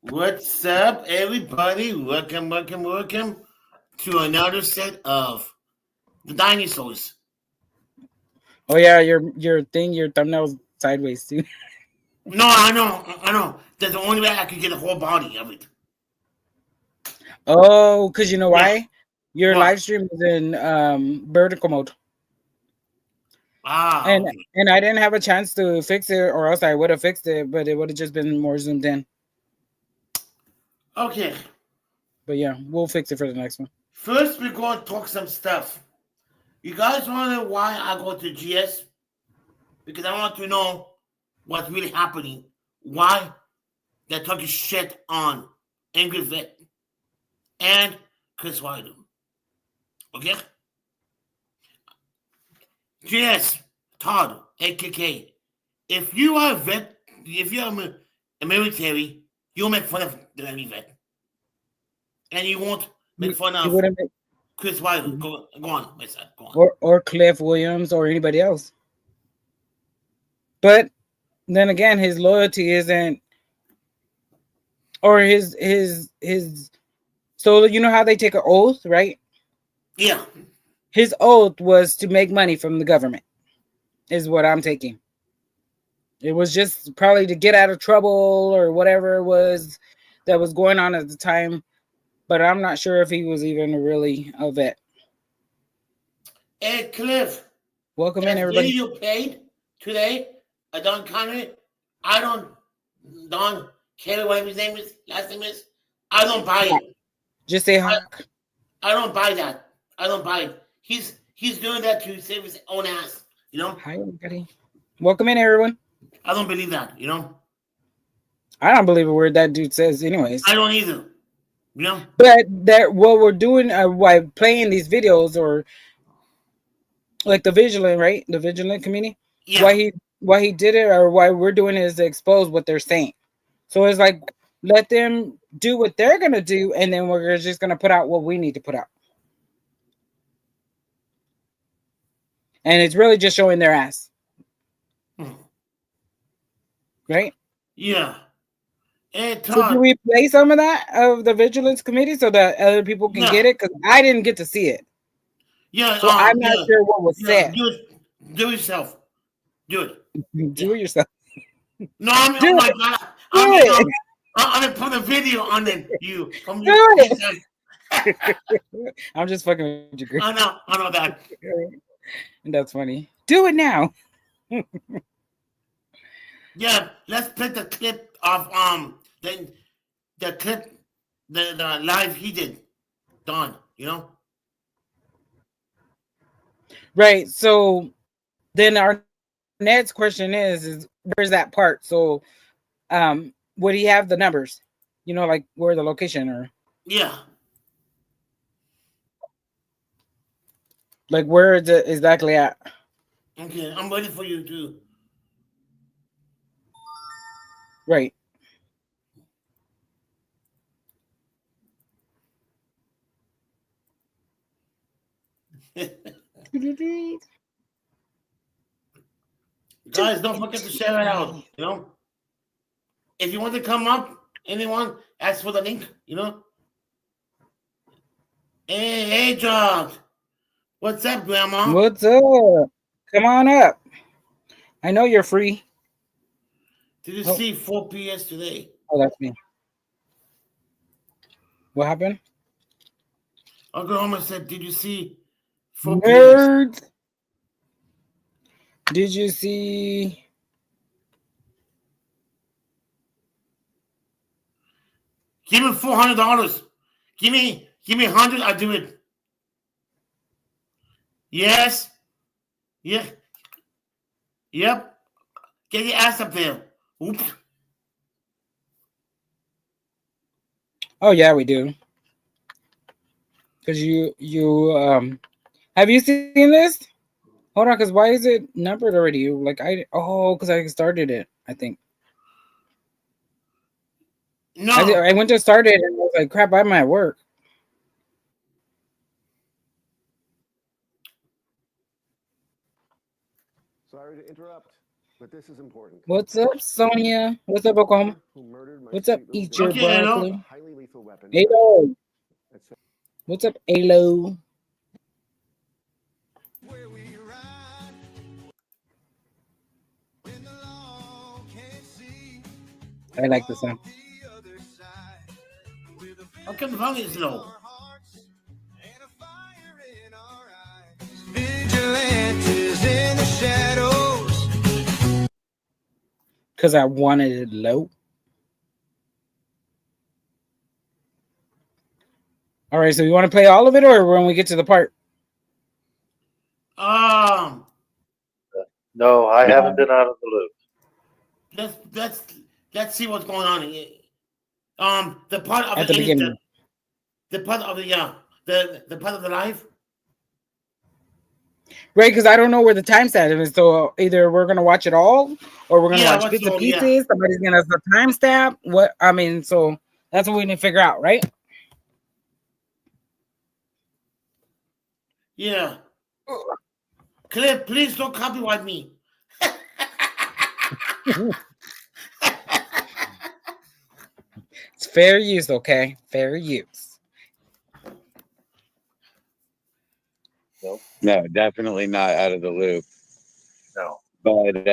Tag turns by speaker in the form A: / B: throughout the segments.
A: What's up, everybody? Welcome to another set of the dinosaurs.
B: Oh yeah, your thumbnail's sideways too.
A: No, I know. That's the only way I could get a whole body of it.
B: Oh, because you know
A: Yeah.
B: why? Your
A: What?
B: live stream is in vertical mode,
A: Ah,
B: and
A: okay.
B: and I didn't have a chance to fix it, or else I would have fixed it, but it would have just been more zoomed in.
A: Okay.
B: But yeah, we'll fix it for the next one.
A: First, we're going to talk some stuff. You guys want to know why I go to GS? Because I want to know what's really happening. Why they're talking shit on Angry Vet and Chris Wilder. Okay? GS, Todd, AKK. If you are a vet, if you're a military, you'll make fun of the Army vet. And you won't make
B: You,
A: fun
B: you
A: of
B: wouldn't, make-
A: Chris Wilder. Go on, my son. Go on.
B: or Cliff Williams or anybody else. But then again, his loyalty isn't, or his. So you know how they take an oath, right?
A: Yeah.
B: His oath was to make money from the government. Is what I'm taking. It was just probably to get out of trouble or whatever it was that was going on at the time. But I'm not sure if he was even really a vet.
A: Hey, Cliff,
B: Welcome in,
A: that
B: everybody.
A: video you played today, Don Connery, I don't care what his name is, last name is. I don't buy it.
B: Just say
A: I,
B: Hawk.
A: I don't buy that. I don't buy it. He's doing that to save his own ass. You know?
B: Hi, everybody. Welcome in, everyone.
A: I don't believe that. You know?
B: I don't believe a word that dude says, anyways.
A: I don't either. You know?
B: But that what we're doing while playing these videos, or like the vigilant, right? The vigilant community.
A: Yeah.
B: Why he did it, or why we're doing it, is to expose what they're saying. So it's like, let them do what they're gonna do, and then we're just gonna put out what we need to put out. And it's really just showing their ass, right?
A: Yeah. Hey,
B: So do
A: Todd.
B: we play some of that of the vigilance committee so that other people can
A: Yeah.
B: get it? Because I didn't get to see it,
A: Yeah.
B: so I'm not sure what was
A: Yeah.
B: said.
A: Do it yourself. Do it.
B: Do
A: Yeah.
B: it yourself.
A: No, I mean,
B: Do
A: oh my
B: it.
A: God.
B: Do
A: I mean,
B: it.
A: I'm gonna put a video on it. You from
B: Do
A: you.
B: it. I'm just fucking with you, Chris.
A: I know that.
B: That's funny. Do it now.
A: Yeah, let's play the clip of the clip the live he did. Don, you know?
B: Right. So then our next question is where's that part? So would he have the numbers? Like where the location, or
A: Yeah.
B: like where is it exactly at?
A: Okay, I'm ready for you too.
B: Right.
A: Guys, don't forget to share it out, you know? If you want to come up, anyone, ask for the link, you know? Hey, John. What's up, Grandma?
B: What's up? Come on up. I know you're free.
A: Did you
B: Oh,
A: see 4 PS today?
B: oh, that's me. What happened?
A: Oklahoma said, did you see 4 PS?
B: Nerds. Did you see?
A: Give me $400. Give me 100, I'll do it. Yes. Yeah. Yep. Get your ass up there. Oops.
B: Oh yeah, we do. Because you have you seen this? Hold on, because why is it numbered already? Because I started it. I think
A: No.
B: I went to start it and I was like, crap, I'm at work.
C: Sorry to interrupt, but this is important.
B: What's up, Sonia? What's up, Oklahoma?
C: Who murdered my
B: What's up, eat your
A: Okay, hello.
B: broccoli? Alo. What's up, Alo? I like the song.
A: How come the volume is low?
C: Vigilantes in the shadows.
B: Because I wanted it low. All right, so you want to play all of it, or when we get to the part?
D: No, I haven't been out of the loop.
A: Let's see what's going on here. The part of
B: At the beginning.
A: the part of the part of the life.
B: Right, because I don't know where the timestamp is. So either we're gonna watch it all, or we're gonna watch
A: what's
B: bits and
A: all,
B: pieces. Somebody's gonna have the timestamp. What I mean, so that's what we need to figure out, right?
A: Yeah. Clip, please don't copyright me.
B: It's fair use, okay? Fair use.
D: Nope.
E: No, definitely not out of the loop.
D: No.
E: But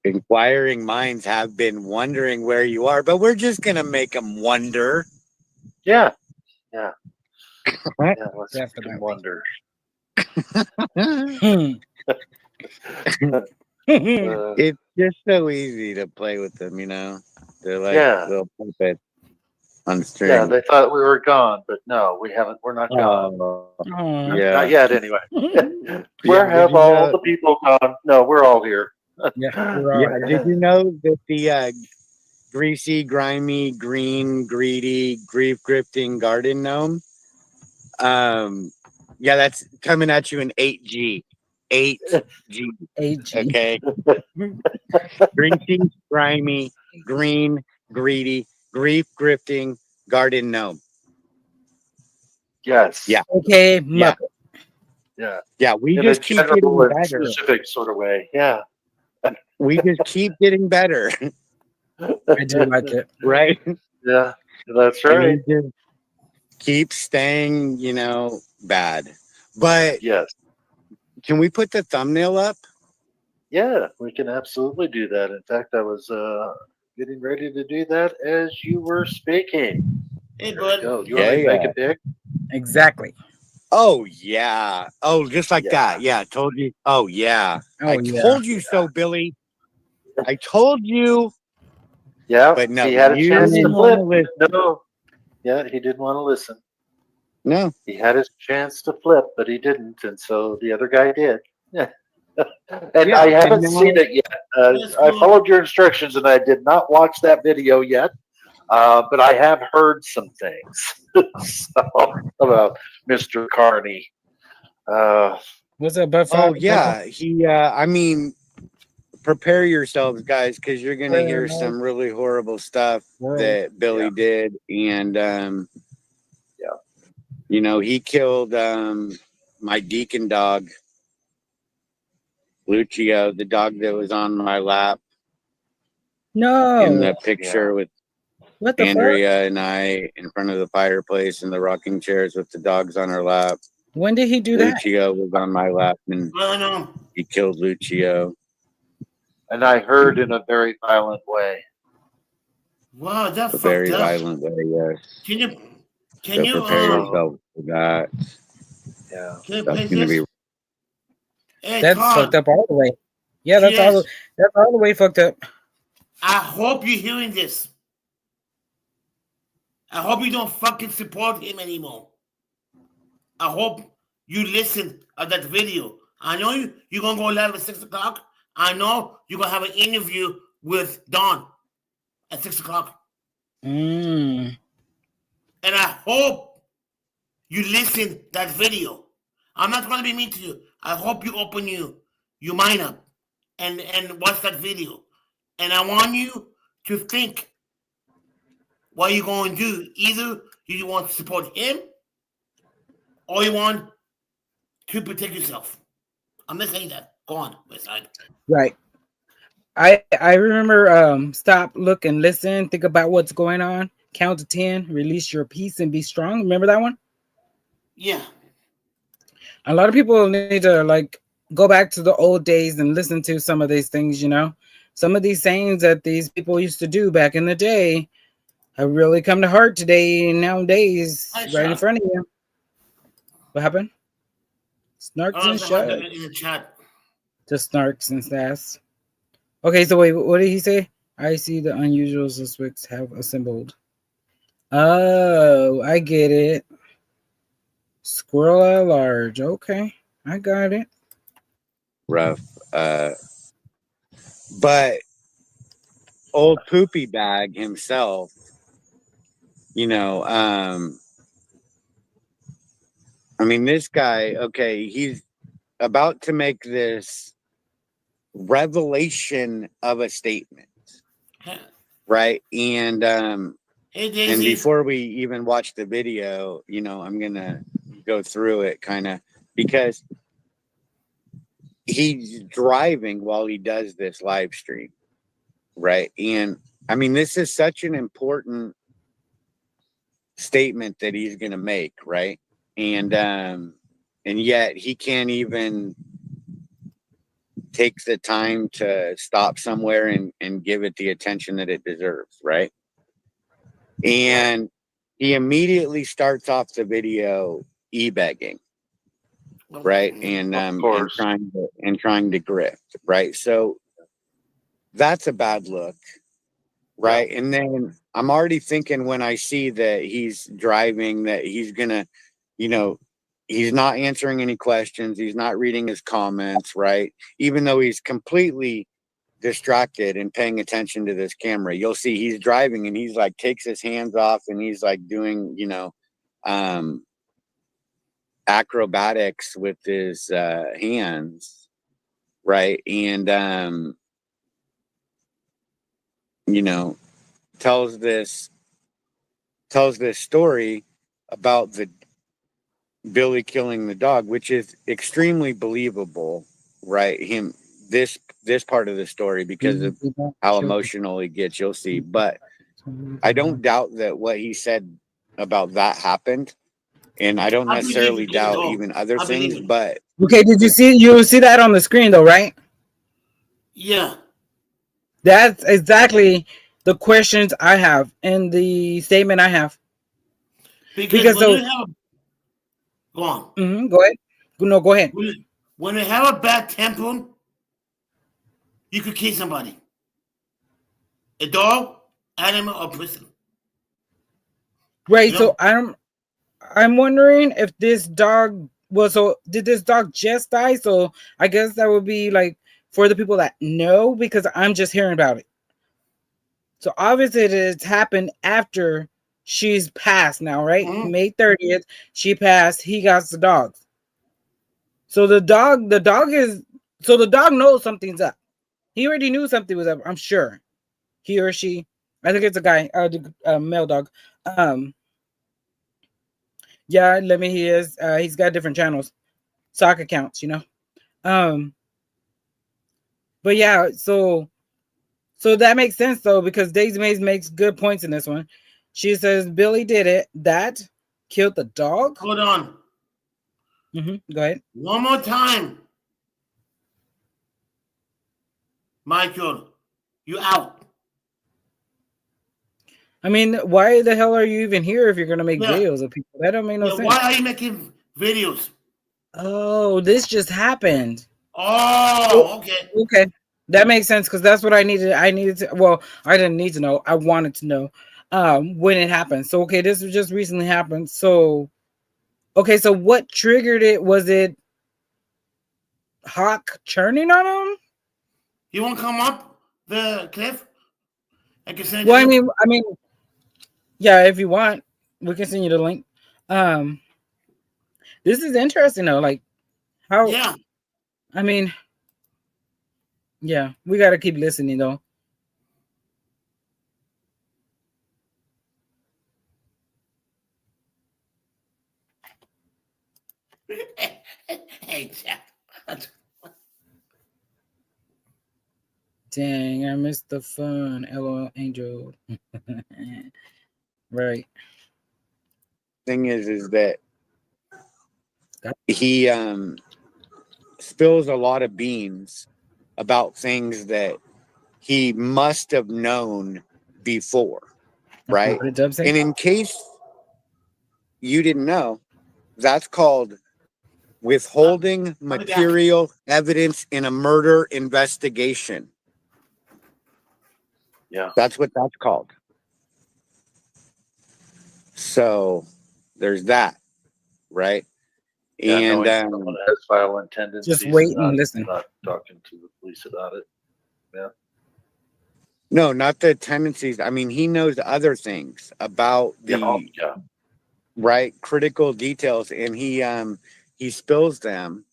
E: inquiring minds have been wondering where you are, but we're just going to make them wonder.
D: Yeah. Yeah.
E: Right?
D: Yeah, let's
B: Definitely.
D: wonder.
E: It's just so easy to play with them, you know? They're like little puppets on string.
D: Yeah, they thought we were gone, but no, we haven't. We're not gone. Not yet, anyway. Where have all the people gone? No, we're all here.
E: Did you know that the greasy, grimy, green, greedy, grief-grifting garden gnome? Yeah, that's coming at you in 8G. 8G.
B: 8G.
E: Okay. Greasy, grimy, green, greedy, grief-grifting garden gnome.
D: Yes.
E: Yeah.
B: Okay, Muppet.
D: Yeah.
E: Yeah, we
D: in
E: just
D: a
E: keep
D: general
E: getting
D: and
E: better.
D: specific sort of way. Yeah.
E: We just keep getting better.
B: I do like it.
E: Right?
D: Yeah, that's right.
E: We just keep staying, bad. But
D: yes.
E: Can we put the thumbnail up?
D: Yeah, we can absolutely do that. In fact, I was getting ready to do that as you were speaking.
A: Hey, bud.
D: You want me to make it big?
B: Exactly.
E: Oh, yeah. Oh, just like that. Yeah, I told you. Oh, yeah. I told you so, Billy. I told you.
D: Yeah,
E: but no,
D: he had a chance to flip.
E: Listen.
D: No. Yeah, he didn't want to listen.
E: No.
D: He had his chance to flip, but he didn't. And so the other guy did. Yeah. And I haven't seen it yet. I followed your instructions and I did not watch that video yet. But I have heard some things about Mr. Carney.
B: What's up, Buff?
E: Oh, yeah. Prepare yourselves, guys, because you're going to hear some really horrible stuff that Billy did. And, he killed my deacon dog, Lucio, the dog that was on my lap.
B: No.
E: In the picture with
B: what the
E: Andrea
B: fuck?
E: and I in front of the fireplace in the rocking chairs with the dogs on our lap.
B: When did he do that?
E: Lucio was on my lap and he killed Lucio.
D: And I heard in a very violent way.
A: Wow, that's
E: a very violent way, yes.
A: Can you
E: prepare yourself for that?
D: Yeah.
E: That's gonna be
B: that's fucked up all the way. Yeah, that's all the way fucked up.
A: I hope you're hearing this. I hope you don't fucking support him anymore. I hope you listen to that video. I know you're going to go live at 6 o'clock. I know you're going to have an interview with Don at 6 o'clock. And I hope you listen to that video. I'm not going to be mean to you. I hope you open your mind up and watch that video. And I want you to think what you're going to do. Either you want to support him or you want to protect yourself. I'm not saying that. Go on, Westside.
B: Right. I remember stop, look, and listen. Think about what's going on. Count to 10. Release your peace and be strong. Remember that one?
A: Yeah.
B: A lot of people need to like go back to the old days and listen to some of these things. Some of these sayings that these people used to do back in the day have really come to heart today nowadays,
A: Hi,
B: right in
A: Sean.
B: front of you. What happened? Snarks
A: I
B: and
A: was talking
B: shut.
A: in the chat.
B: Just snarks and sass. Okay, so wait, what did he say? I see the unusual suspects have assembled. Oh, I get it. Squirrel at large. Okay, I got it.
E: Rough. But old poopy bag himself, you know, I mean, this guy, okay, he's about to make this revelation of a statement, right?
A: Hey,
E: And
A: Daisy.
E: before we even watch the video, I'm gonna go through it kind of because he's driving while he does this live stream, right? And I mean, this is such an important statement that he's gonna make, right? And yet he can't even take the time to stop somewhere and give it the attention that it deserves, right? And he immediately starts off the video e-begging, right? And
D: Of course.
E: trying to grift, right? So that's a bad look, right? And then I'm already thinking when I see that he's driving that he's gonna, you know, he's not answering any questions, he's not reading his comments, right? Even though he's completely distracted and paying attention to this camera. You'll see he's driving and he's like takes his hands off and he's like doing, um acrobatics with his hands, right? And you know, tells this story about the Billy killing the dog, which is extremely believable, right? This part of the story because of how emotional he gets, you'll see. But I don't doubt that what he said about that happened. And I don't
A: I believe
E: necessarily
A: it did,
E: doubt
A: though.
E: even other
A: I believe
E: things,
A: it.
E: but
B: Okay, did you see that on the screen though, right?
A: Yeah.
B: That's exactly the questions I have and the statement I have.
A: Because
B: Because
A: when you
B: so,
A: have go on.
B: go ahead. No, go ahead.
A: When you have a bad temper, you could kill somebody. A dog, animal, or person.
B: Right.
A: You know?
B: So I'm wondering if this dog was so did this dog just die? So I guess that would be like for the people that know because I'm just hearing about it. So obviously it's happened after she's passed now, right?
A: Mm-hmm.
B: May 30th, she passed, he got the dogs. So the dog knows something's up. He already knew something was up, I'm sure. He or she, I think it's a guy, male dog. Yeah, let me he's got different channels, sock accounts, Um, but yeah, so that makes sense though, because Daisy Mays makes good points in this one. She says Billy did it. That killed the dog.
A: Hold on.
B: Go ahead.
A: One more time. Michael, you out.
B: I mean, why the hell are you even here if you're gonna make
A: Yeah.
B: videos of people? That don't make no
A: Yeah.
B: sense.
A: Why are you making videos?
B: Oh, this just happened.
A: Oh, okay.
B: Okay. That makes sense because that's what I needed. I needed to I didn't need to know. I wanted to know when it happened. So okay, this just recently happened. So okay, so what triggered it? Was it Hawk churning on him?
A: You want to come up the cliff? I can send
B: Well,
A: you.
B: I mean, yeah, if you want, we can send you the link. Um, this is interesting though. Like how
A: Yeah.
B: I mean, yeah, we gotta keep listening though.
A: Hey, Jack.
B: Dang, I missed the fun. LOL, Angel. Right.
E: Thing is that
B: That-
E: he spills a lot of beans about things that he must have known before, right?
B: What did Dub say?
E: And in case you didn't know, that's called withholding material evidence in a murder investigation.
D: Yeah.
E: That's what that's called. So there's that, right?
D: Yeah,
E: And
D: knowing someone has violent tendencies
B: Just wait
D: and
B: and listen.
D: not talking to the police about it. Yeah.
E: no, not the tendencies. I mean, he knows other things about the
D: Yeah.
E: right critical details, and he spills them.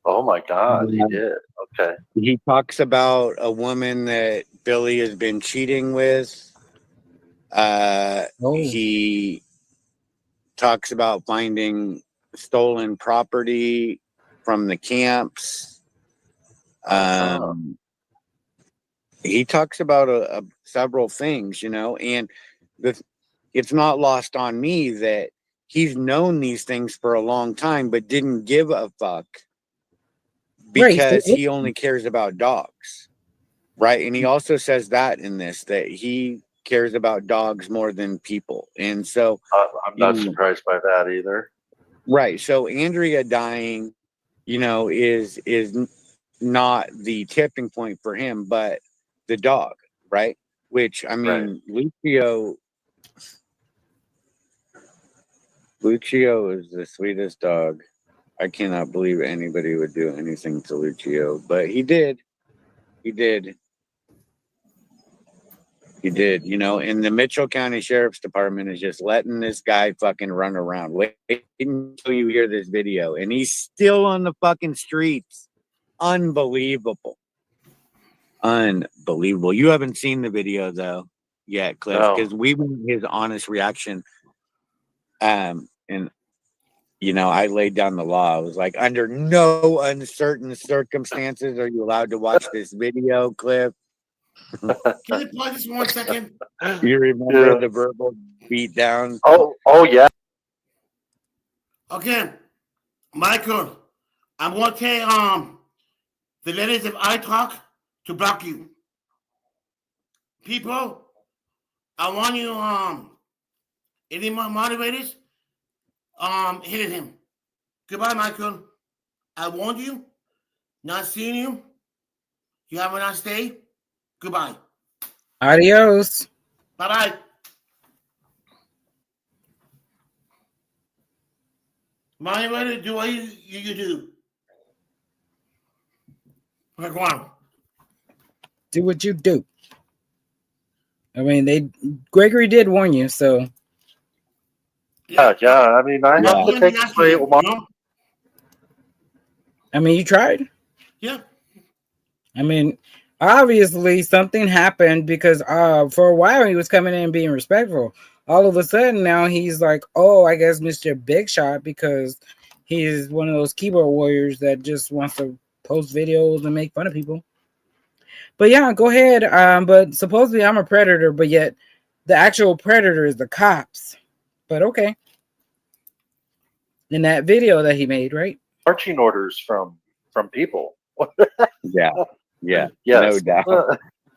D: Oh my God, he did. Okay.
E: He talks about a woman that Billy has been cheating with.
B: Oh,
E: He talks about finding stolen property from the camps. He talks about several things, you know, and it's not lost on me that he's known these things for a long time, but didn't give a fuck because he only cares about dogs, right? And he also says that in this, that he cares about dogs more than people. And so
D: I'm not surprised by that either.
E: right. So Andrea dying, you know, is not the tipping point for him, but the dog, right? Which I mean, Lucio is the sweetest dog. I cannot believe anybody would do anything to Lucio, but he did. He did. He did, you know, and the Mitchell County Sheriff's Department is just letting this guy fucking run around. Wait until you hear this video. And he's still on the fucking streets. Unbelievable. Unbelievable. You haven't seen the video though yet, Cliff, because we want his honest reaction. And you know, I laid down the law. I was like, under no uncertain circumstances are you allowed to watch this video, Cliff.
A: Can you pause this 1 second?
E: You remember the verbal beat down?
D: Oh yeah.
A: Okay, Michael, I'm going to take the letters if I talk to block you. People, I want you any more moderators hit him. Goodbye, Michael. I warned you. Not seeing you. You have a nice day. Goodbye.
B: Adios.
A: Bye-bye. Moderator, do what you do. Go on.
B: Do what you do. I mean, Gregory did warn you, so.
D: Yeah. I mean, I have to take away.
B: I mean, you tried.
A: Yeah.
B: I mean, obviously something happened because for a while he was coming in and being respectful. All of a sudden now he's like, oh, I guess Mr. Big Shot, because he's one of those keyboard warriors that just wants to post videos and make fun of people. But yeah, go ahead. But supposedly I'm a predator, but yet the actual predator is the cops. But okay. In that video that he made, right?
D: Marching orders from people.
E: Yeah.
D: Yes.
E: No doubt.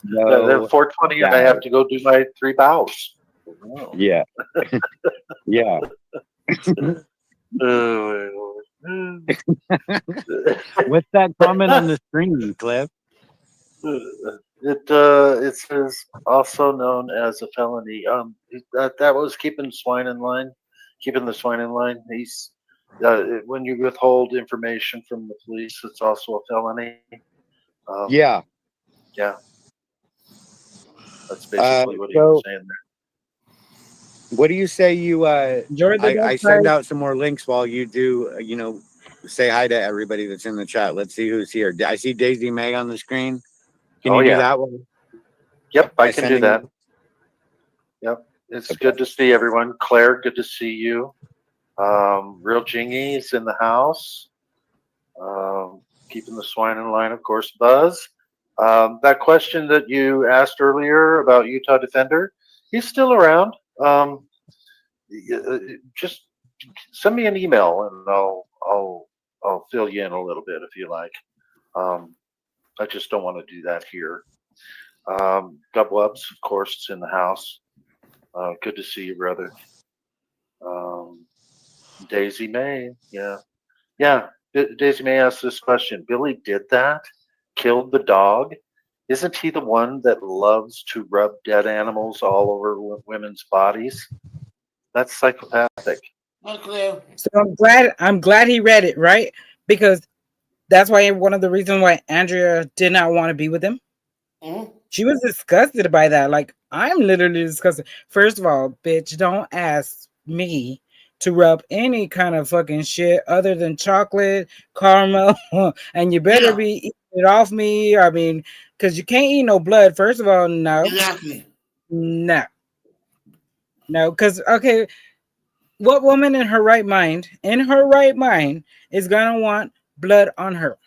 D: Then 4:20, and I have to go do my 3 bows. Oh.
E: Yeah. Yeah. What's that comment on the screen, Cliff?
D: It says also known as a felony. That was keeping swine in line. Keeping the swine in line. He's when you withhold information from the police, it's also a felony.
E: Yeah.
D: That's basically what he was saying there.
E: What do you say you I send out some more links while you do, you know, say hi to everybody that's in the chat. Let's see who's here. I see Daisy May on the screen. Can you do that one?
D: Yep, I can do that. Yep. It's good to see everyone. Claire, good to see you. Real Jingy's in the house. Keeping the swine in line, of course. Buzz. That question that you asked earlier about Utah Defender, he's still around. Just send me an email and I'll fill you in a little bit if you like. I just don't want to do that here. Double ups, of course, it's in the house. Good to see you, brother. Daisy May, yeah. Daisy May asked this question. Billy did that? Killed the dog? Isn't he the one that loves to rub dead animals all over women's bodies? That's psychopathic.
A: Not clear.
B: So I'm glad he read it, right? Because that's why one of the reasons why Andrea did not want to be with him.
A: Mm-hmm.
B: She was disgusted by that. Like, I'm literally disgusted. First of all, bitch, don't ask me to rub any kind of fucking shit other than chocolate, caramel, and you better be eating it off me. I mean, because you can't eat no blood. First of all, no.
A: Exactly.
B: No. No, because, okay, what woman in her right mind, is going to want blood on her?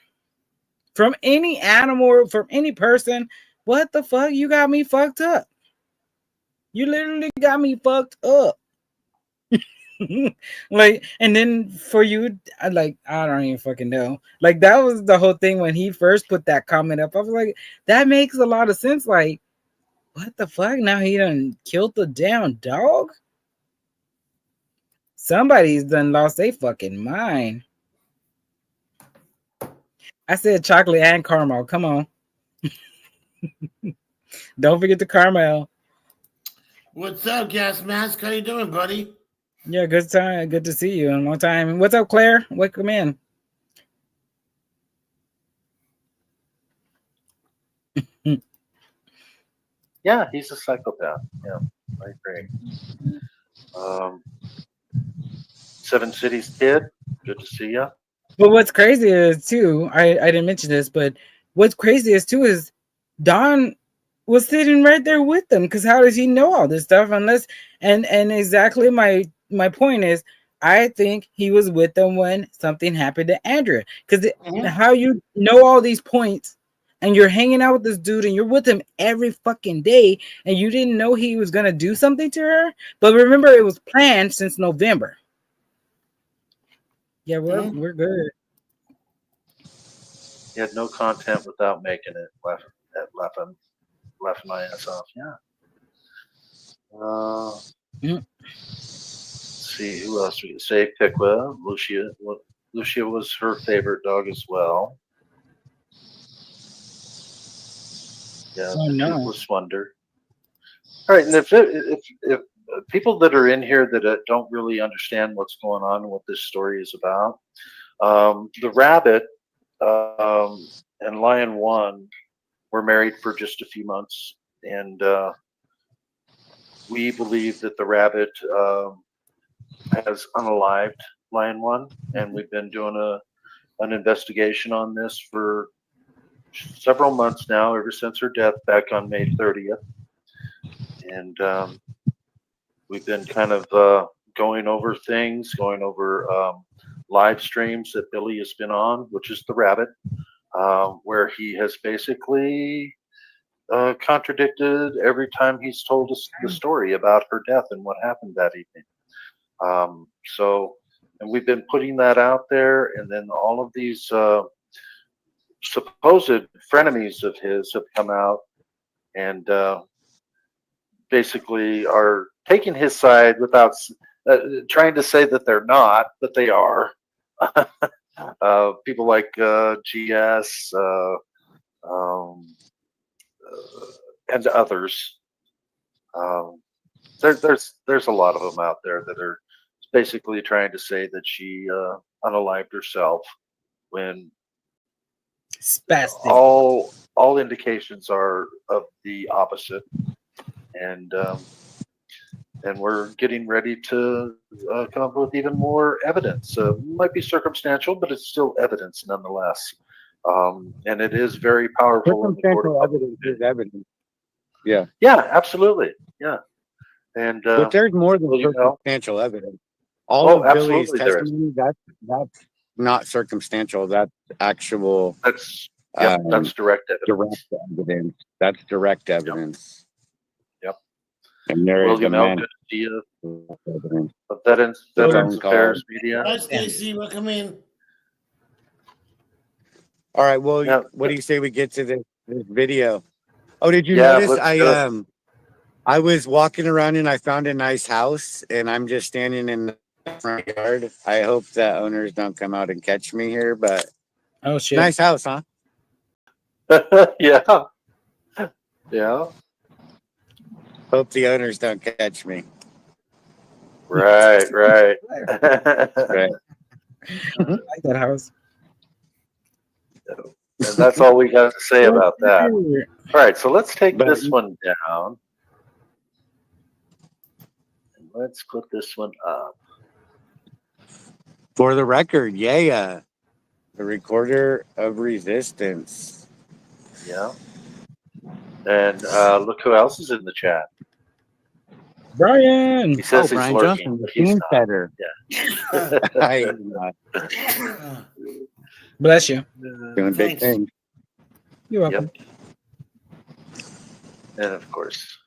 B: From any animal or from any person? What the fuck? You got me fucked up. You literally got me fucked up. Like, and then for you, I don't even fucking know. Like, that was the whole thing when he first put that comment up. I was like, that makes a lot of sense. Like, what the fuck? Now he done killed the damn dog? Somebody's done lost their fucking mind. I said chocolate and caramel. Come on. Don't forget the caramel.
A: What's up, Gas Mask? How you doing, buddy?
B: Yeah, good time. Good to see you in one time. What's up, Claire? Welcome in.
D: Yeah, he's a psychopath. Yeah, I agree. Seven Cities Kid, good to see you.
B: But what's crazy is too, I didn't mention this, but what's crazy is too is Don was sitting right there with them, because how does he know all this stuff unless and exactly my point is, I think he was with them when something happened to Andrea, because how you know all these points and you're hanging out with this dude and you're with him every fucking day and you didn't know he was gonna do something to her. But remember, it was planned since November. Yeah, we're good.
D: He had no content without making it. Laughing my ass off. Yeah. Let's see who else we can say. Piqua, Lucia. Lucia was her favorite dog as well. Yeah, Toothless Wonder. All right, and if people that are in here that don't really understand what's going on and what this story is about, the rabbit and Lion One were married for just a few months, and we believe that the rabbit has unalived Lion One, and we've been doing an investigation on this for several months now, ever since her death back on May 30th. And we've been kind of going over things, going over live streams that Billy has been on, which is the rabbit, where he has basically contradicted every time he's told us the story about her death and what happened that evening. And we've been putting that out there, and then all of these supposed frenemies of his have come out and basically are taking his side without trying to say that they're not, but they are. People like GS and others. There's a lot of them out there that are basically trying to say that she unalived herself, when all indications are of the opposite. And we're getting ready to come up with even more evidence. Might be circumstantial, but it's still evidence nonetheless. And it is very powerful.
E: Circumstantial evidence is evidence. Yeah.
D: Yeah, absolutely. Yeah. And
E: but there's more than circumstantial evidence. All of Billy's testimony, that's not circumstantial. That's actual.
D: That's Yep, that's direct evidence.
E: Direct evidence. That's direct evidence.
D: Yep.
E: And there is a
D: William L.
E: man.
D: Good to see you.
E: Evidence.
D: Veterans
E: Phone
D: Affairs
E: call.
D: Media.
A: Hi, Stacy. Welcome in.
E: All right. Well,
D: Yeah.
E: what do you say we get to this video? Oh, did you
D: Yeah,
E: notice
D: let's do it.
E: I was walking around and I found a nice house and I'm just standing in the front yard. I hope that owners don't come out and catch me here, but
B: Oh shit!
E: nice house, huh?
D: Yeah. Yeah.
E: Hope the owners don't catch me.
D: Right.
E: Right.
B: I like that house.
D: And that's all we got to say about that. All right, so let's take
E: But-
D: this one down. And let's put this one up.
E: For the record, yeah, the recorder of resistance.
D: Yeah. And look who else is in the chat.
B: Brian.
D: He says he's
E: Brian
D: lurking,
E: Johnson,
D: but he's
E: team
D: not.
E: setter.
D: Yeah.
E: I am not
B: Bless you.
E: doing big
A: Thanks.
E: things.
B: You're welcome.
D: Yep. And of course,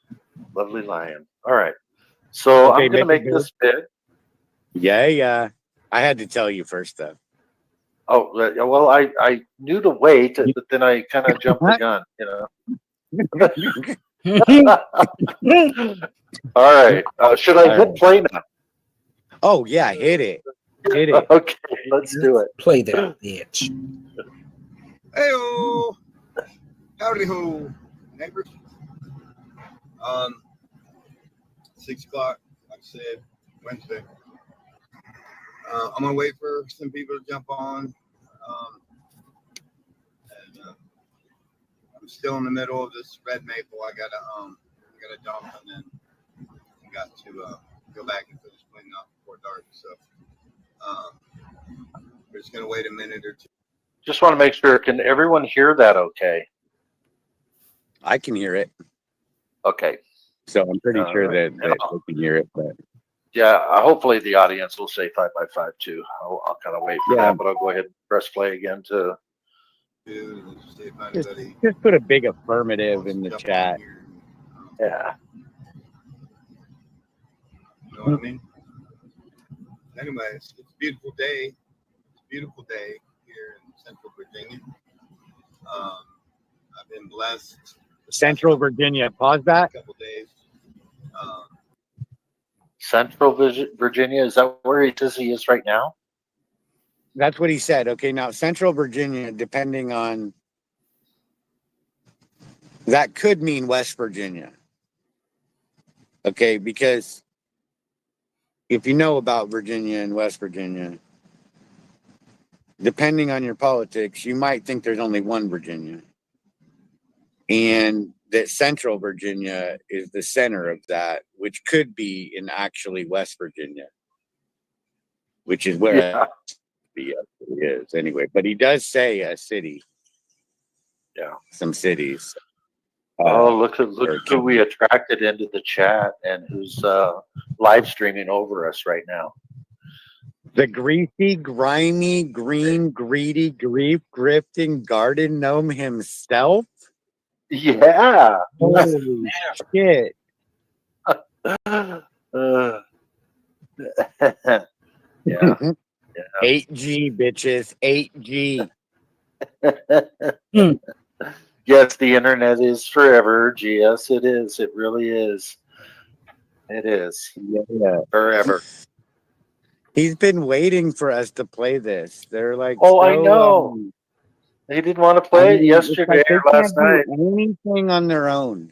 D: lovely lion. All right. So
E: Okay,
D: I'm going to
E: make it
D: make this big.
E: Yeah. I had to tell you first, though.
D: Oh, well, I knew to wait, but then I kind of jumped the gun, All right. Should I hit play now?
E: Oh, yeah, hit it. Hit it.
D: Okay, let's do it.
B: Play that bitch.
C: Heyo! Howdy ho, neighbors. 6 o'clock, like I said, Wednesday. I'm gonna wait for some people to jump on. I'm still in the middle of this red maple. I gotta dump and then I got to go back and finish cleaning up before dark. So we're just gonna wait a minute or two.
D: Just want to make sure. Can everyone hear that okay?
E: I can hear it.
D: Okay.
E: So I'm pretty sure
D: right.
E: that they can hear it. But
D: Yeah, hopefully the audience will say 5x5 too. I'll kind of wait for that, but I'll go ahead and press play again to.
C: And just see if
E: just,
C: anybody
E: just put a big affirmative in the
C: jump on
E: chat.
C: here and,
D: Yeah.
C: you know what I mean? Anyways, it's a beautiful day. It's a beautiful day here in Central Virginia. I've been blessed.
E: Central Virginia. Pause that.
C: A couple days.
D: Central Virginia, is that where he says he is right now?
E: That's what he said. Okay, now Central Virginia, depending on that, could mean West Virginia. Okay, because if you know about Virginia and West Virginia, depending on your politics, you might think there's only one Virginia. And that Central Virginia is the center of that, which could be in actually West Virginia, which is where it is anyway. But he does say a city.
D: Yeah.
E: Some cities.
D: Look who we attracted into the chat and who's live streaming over us right now.
E: The greasy, grimy, green, greedy, grief, grifting garden gnome himself.
D: Yeah.
E: Holy shit.
D: Yeah.
E: 8G, bitches. 8G.
D: Yes, the internet is forever. Yes, it is. It really is. It is.
E: Yeah.
D: Forever.
E: He's been waiting for us to play this. They're like,
D: Oh, I know. He didn't want to play it yesterday or last night.
E: Anything on their own.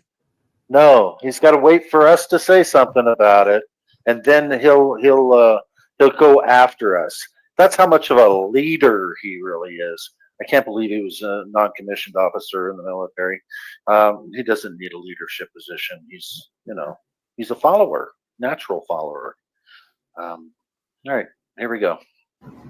D: No, he's got to wait for us to say something about it, and then he'll go after us. That's how much of a leader he really is. I can't believe he was a non-commissioned officer in the military. He doesn't need a leadership position. He's a follower, natural follower. All right, here we go.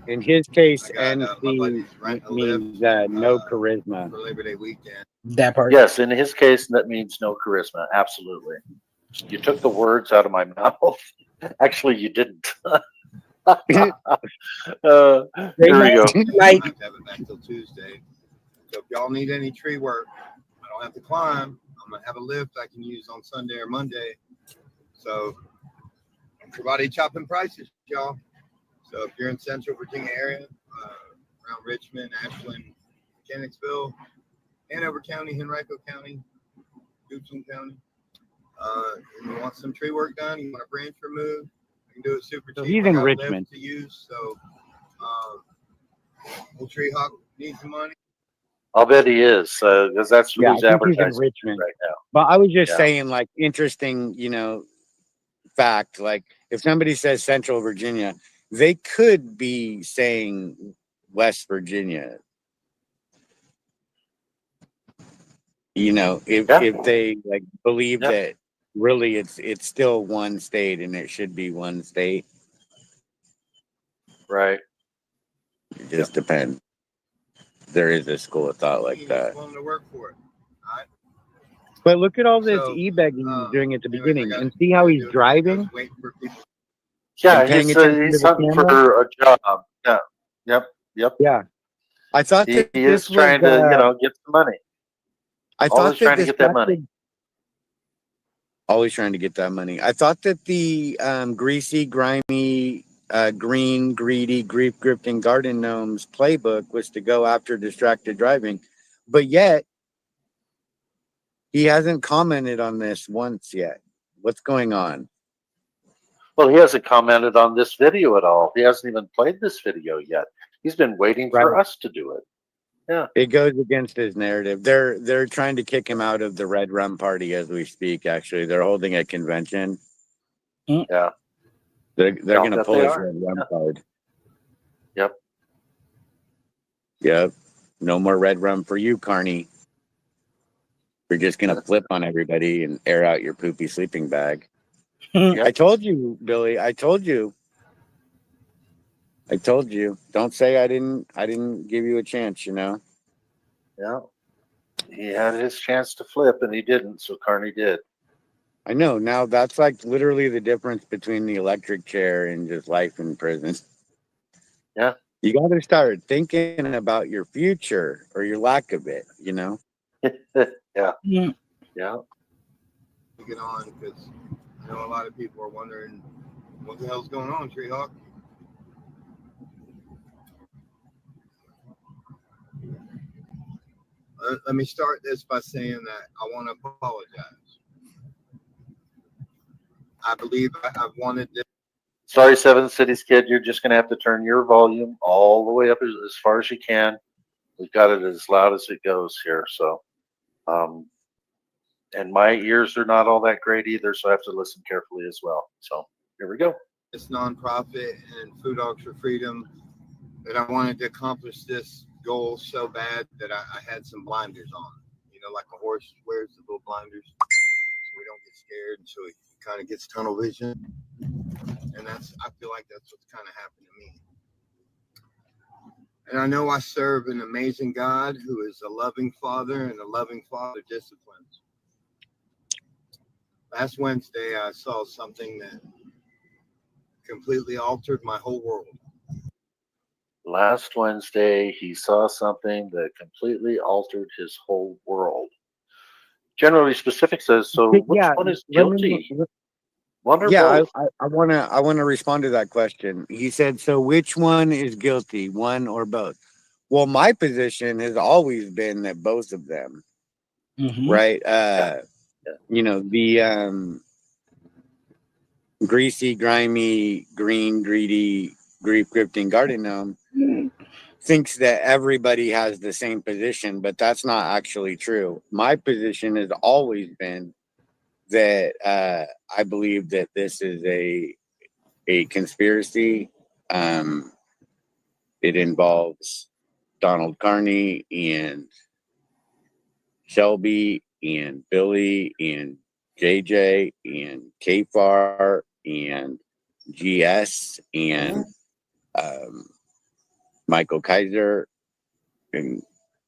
E: In his case,
C: my buddy's
E: NC
C: renting a
E: means
C: lift,
E: no charisma.
C: for Labor Day weekend.
B: That part.
D: Yes, in his case, that means no charisma. Absolutely. You took the words out of my mouth. Actually, you didn't. Here we go.
B: Like,
C: I have it back till Tuesday. So if y'all need any tree work, I don't have to climb. I'm gonna have a lift I can use on Sunday or Monday. So everybody chopping prices, y'all. So if you're in Central Virginia area, around Richmond, Ashland, Mechanicsville, Hanover County, Henrico County, Goochland County, and you want some tree work done, you want a branch removed, you can do it super
E: So
C: cheap.
E: he's
C: I
E: in
C: got a
E: Richmond.
C: lift to use, so old Tree Hawk needs some money.
D: I'll bet he is, because that's who
E: Yeah, I
D: he's
E: think he's in
D: advertising
E: Richmond.
D: right now.
E: But I was just
D: Yeah.
E: saying, like, interesting, fact. Like, if somebody says Central Virginia, they could be saying West Virginia. If they like believe that really it's still one state and it should be one state.
D: Right.
E: It just depends. There is a school of thought like that.
C: Willing to work for it. All right.
E: But look at all this
C: So,
E: e-begging he's doing at the
C: anyways,
E: beginning, and see how he's driving.
C: Waiting for people.
D: Yeah,
E: And paying attention
D: he's
E: to the
D: hunting
E: camera?
D: for a job. Yeah. Yep.
E: Yeah, I thought
D: He
E: that
D: is
E: this was.
D: trying to, get some money.
E: I
D: Always
E: thought that
D: trying to
E: this
D: get that money.
E: package- Always trying to get that money. I thought that the greasy, grimy, green, greedy, grief-grifting garden gnomes playbook was to go after distracted driving, but yet he hasn't commented on this once yet. What's going on?
D: Well, he hasn't commented on this video at all. He hasn't even played this video yet. He's been waiting for us to do it. Yeah.
E: It goes against his narrative. They're trying to kick him out of the Red Rum Party as we speak. Actually, they're holding a convention.
D: Yeah.
E: They're going to pull his Red Rum card.
D: Yep.
E: Yep. No more Red Rum for you, Carney. We're just going to flip on everybody and air out your poopy sleeping bag.
D: Yep.
E: I told you, Billy. I told you. Don't say I didn't give you a chance,
D: Yeah. He had his chance to flip and he didn't, so Carney did.
E: I know. Now that's like literally the difference between the electric chair and just life in prison.
D: Yeah.
E: You got to start thinking about your future or your lack of it,
D: Yeah.
B: Mm.
D: Yeah.
C: To get on, because I know a lot of people are wondering what the hell's going on, Tree Hawk. Let me start this by saying that I want to apologize. I believe I've wanted this.
D: Sorry, Seven Cities Kid, you're just going to have to turn your volume all the way up as far as you can. We've got it as loud as it goes here. So, and my ears are not all that great either, so I have to listen carefully as well. So here we go.
C: This nonprofit and Food Dogs for Freedom, that I wanted to accomplish this goal so bad that I had some blinders on. Like a horse wears the little blinders so we don't get scared, and so he kind of gets tunnel vision. And I feel like that's what's kind of happened to me. And I know I serve an amazing God who is a loving Father, and a loving Father disciplines. Last Wednesday, I saw something that completely altered my whole world.
D: Last Wednesday, he saw something that completely altered his whole world. Generally specific says, so which one is guilty? One or both?
E: I want to respond to that question. He said, so which one is guilty, one or both? Well, my position has always been that both of them, right? The greasy, grimy, green, greedy, grief-grifting garden gnome thinks that everybody has the same position, but that's not actually true. My position has always been that I believe that this is a conspiracy. It involves Donald Carney and Shelby and Billy and JJ and KFAR and GS and Michael Kaiser, and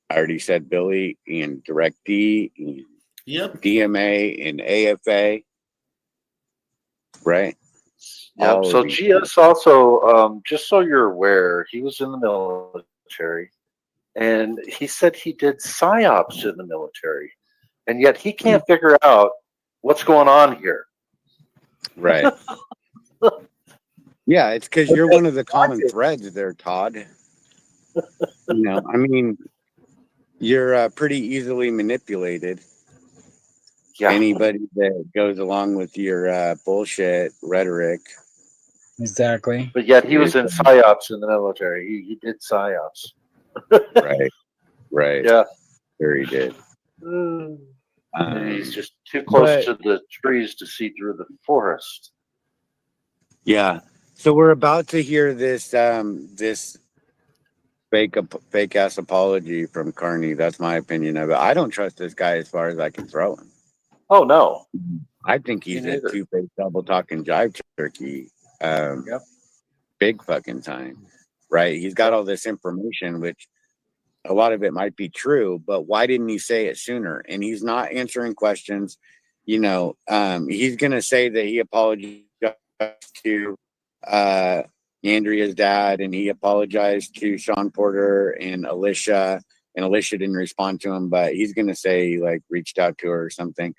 E: I already said Billy and Direct D and DMA and AFA, right?
D: Yeah. So GS also, just so you're aware, he was in the military. and he said he did psyops in the military, and yet he can't figure out what's going on here.
E: Right. Yeah, it's because you're one of the common threads there, Todd. I mean, you're pretty easily manipulated.
D: Yeah.
E: Anybody that goes along with your bullshit rhetoric.
B: Exactly.
D: But yet he was in psyops in the military. He did psyops.
E: Right.
D: Yeah.
E: Sure he did.
D: And he's just too close to the trees to see through the forest.
E: Yeah. So we're about to hear this this fake ass apology from Carney. That's my opinion of it. I don't trust this guy as far as I can throw him.
D: Oh no.
E: I think he's a two-faced double talking jive turkey.
D: Yep.
E: Big fucking time. Right. He's got all this information, which a lot of it might be true, but why didn't he say it sooner? And he's not answering questions. He's gonna say that he apologized to Andrea's dad, and he apologized to Sean Porter and Alicia didn't respond to him, but he's gonna say he like reached out to her or something.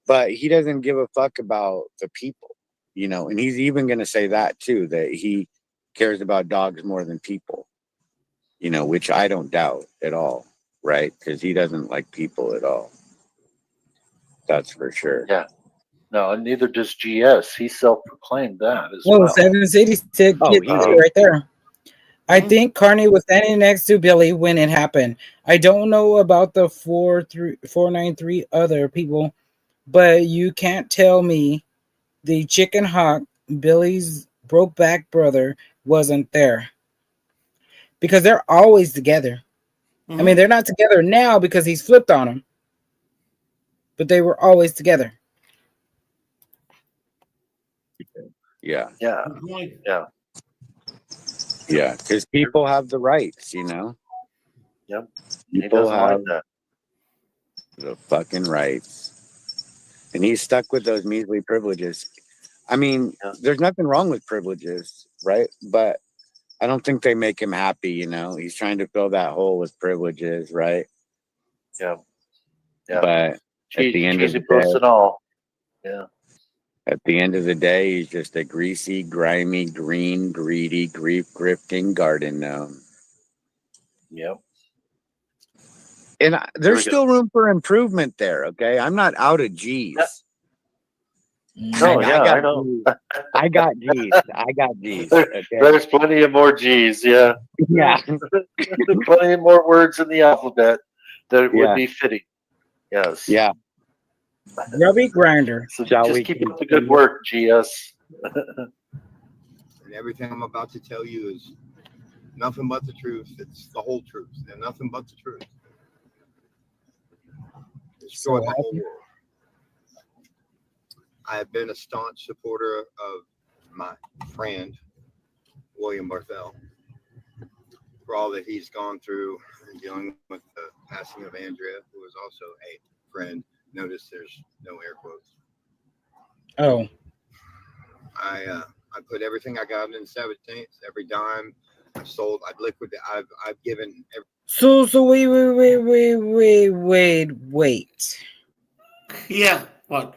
E: But he doesn't give a fuck about the people, and he's even gonna say that too, that he cares about dogs more than people, which I don't doubt at all, right? Because he doesn't like people at all. That's for sure.
D: Yeah. No, and neither does GS. He self-proclaimed that as well.
B: 7 City said right there. I think Carney was standing next to Billy when it happened. I don't know about the 493 other people, but you can't tell me the chicken hawk, Billy's brokeback brother, wasn't there. Because they're always together. I mean, they're not together now because he's flipped on them. But they were always together.
E: Yeah.
D: Yeah. Yeah.
E: Yeah. Because people have the rights,
D: Yep.
E: People have
D: like
E: the fucking rights. And he's stuck with those measly privileges. I mean, there's nothing wrong with privileges, right? But I don't think they make him happy, He's trying to fill that hole with privileges, right?
D: Yeah. Yeah.
E: But at the end of the day,
D: and all. Yeah.
E: At the end of the day, he's just a greasy, grimy, green, greedy, grief-grifting garden gnome.
D: Yep.
E: And there's still room for improvement there, okay? I'm not out of G's.
D: No, I know.
E: I got G's. Okay?
D: There's plenty of more G's, yeah.
E: Yeah.
D: Plenty of more words in the alphabet that would be fitting. Yes.
E: Yeah.
B: Grubby grinder.
D: So just keep up the good work, GS.
C: And everything I'm about to tell you is nothing but the truth. It's the whole truth and nothing but the truth. Destroy the whole world. I have been a staunch supporter of my friend, William Barthel, for all that he's gone through in dealing with the passing of Andrea, who was also a friend. Notice there's no air quotes.
B: Oh.
C: I put everything I got in 7 cents, every dime I've sold, I've liquidated, I've given.
B: So wait.
A: Yeah, what?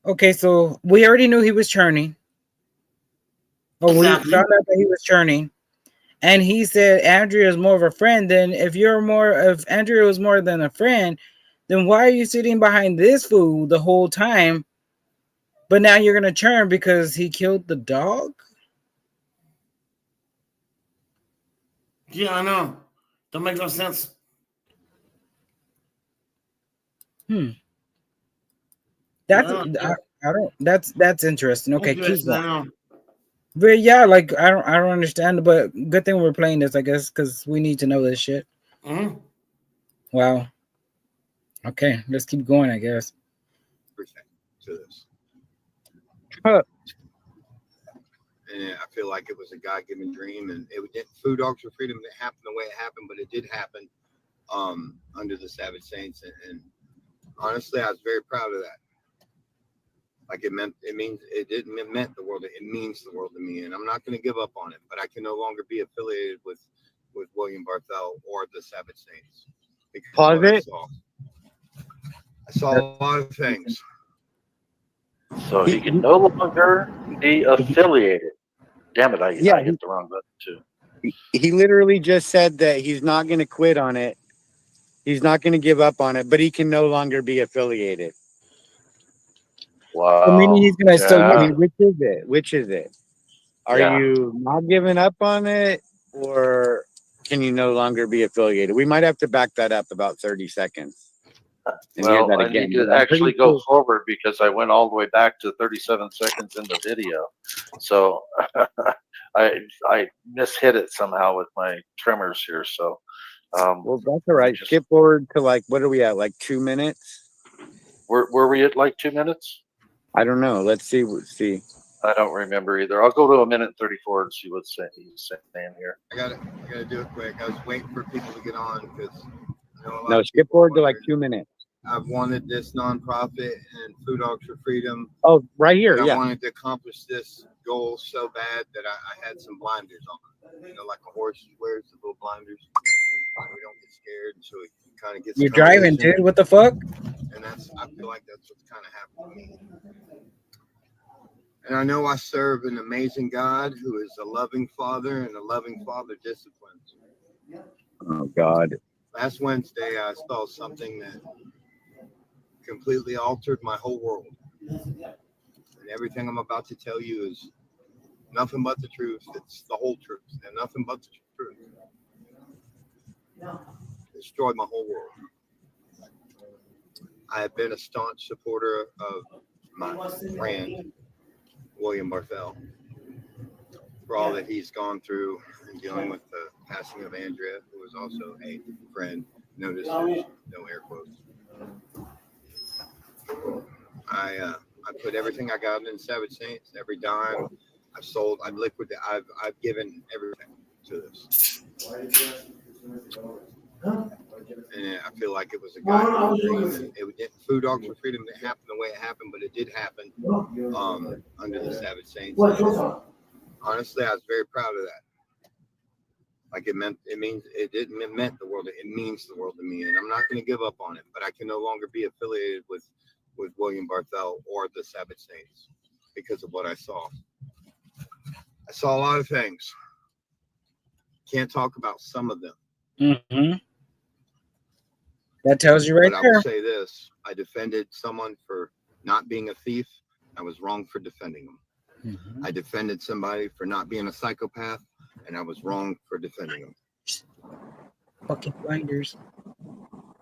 B: Okay, so we already knew he was churning. But we found out that he was churning. And he said Andrea is more of a friend. Then if Andrea was more than a friend, then why are you sitting behind this fool the whole time? But now you're gonna churn because he killed the dog?
A: Yeah, I know. Don't make no sense.
B: That's interesting. Okay, keep going. But yeah, like I don't understand, but good thing we're playing this, I guess, because we need to know this shit. Wow. Okay, let's keep going, I guess.
C: To this. And I feel like it was a God-given dream, and it didn't. Food Dogs for Freedom didn't happen the way it happened, but it did happen under the Savage Saints, and honestly, I was very proud of that. Like it meant the world. It means the world to me, and I'm not going to give up on it. But I can no longer be affiliated with William Barthel or the Sabbath Saints.
E: Pause it.
C: I saw a lot of things.
D: So he can no longer be affiliated. Damn it! I hit the wrong button too.
E: He literally just said that he's not going to quit on it. He's not going to give up on it, but he can no longer be affiliated.
D: Wow.
B: So meaning he's gonna still.
E: I mean, which is it? Which is it? Are
D: Yeah.
E: you not giving up on it, or can you no longer be affiliated? We might have to back that up about 30 seconds. And hear
D: Well,
E: that
D: I
E: again.
D: need to actually go forward because I went all the way back to 37 seconds in the video. So I mishit it somehow with my tremors here. So
E: well, that's all right. Skip forward to like, what are we at? Like 2 minutes?
D: Were we at like 2 minutes?
E: I don't know. Let's see.
D: I don't remember either. I'll go to 1:34 and see what's he's saying here.
C: I gotta do it quick. I was waiting for people to get on because
E: no, skip forward to like 2 minutes.
C: I've wanted this nonprofit and Food Dogs for Freedom.
E: Oh, right here.
C: I wanted to accomplish this goal so bad that I had some blinders on. Like a horse wears the little blinders. We don't get scared, so it kind of gets.
B: You're driving, dude. What the fuck?
C: And I feel like that's what's kind of happened to me. And I know I serve an amazing God who is a loving Father, and a loving Father disciplines.
E: Oh God.
C: Last Wednesday, I saw something that completely altered my whole world. And everything I'm about to tell you is nothing but the truth. It's the whole truth and nothing but the truth. Destroyed my whole world. I have been a staunch supporter of my friend, William Barthel, for all that he's gone through in dealing with the passing of Andrea, who was also a friend. Notice there's no air quotes. I put everything I got in Savage Saints, every dime I've sold, I've liquidated, I've given everything to this. And I feel like it was a God's dream. Food Dogs for Freedom didn't happen the way it happened, but it did happen under the Savage Saints. Honestly, I was very proud of that. Like it meant the world. It means the world to me, and I'm not going to give up on it. But I can no longer be affiliated with William Barthel or the Sabbath Saints because of what I saw. I saw a lot of things. Can't talk about some of them.
B: Mm-hmm. That tells you right
C: but
B: there.
C: I will say this: I defended someone for not being a thief. I was wrong for defending them. Mm-hmm. I defended somebody for not being a psychopath, and I was wrong for defending them.
B: Fucking blinders.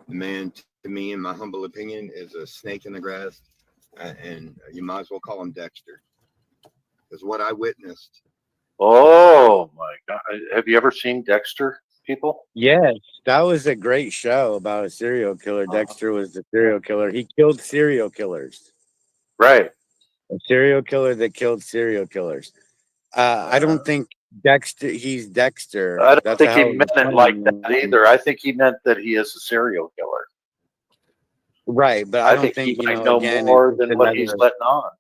C: The man, to me, in my humble opinion, is a snake in the grass, and you might as well call him Dexter. Because what I witnessed.
D: Oh my God! Have you ever seen Dexter, people?
E: Yes, that was a great show about a serial killer. Dexter was the serial killer. He killed serial killers.
D: Right.
E: A serial killer that killed serial killers. I don't think he's Dexter.
D: I don't think he meant it like that either. I think he meant that he is a serial killer.
E: Right, but I don't think
D: he might know more than what he's letting on.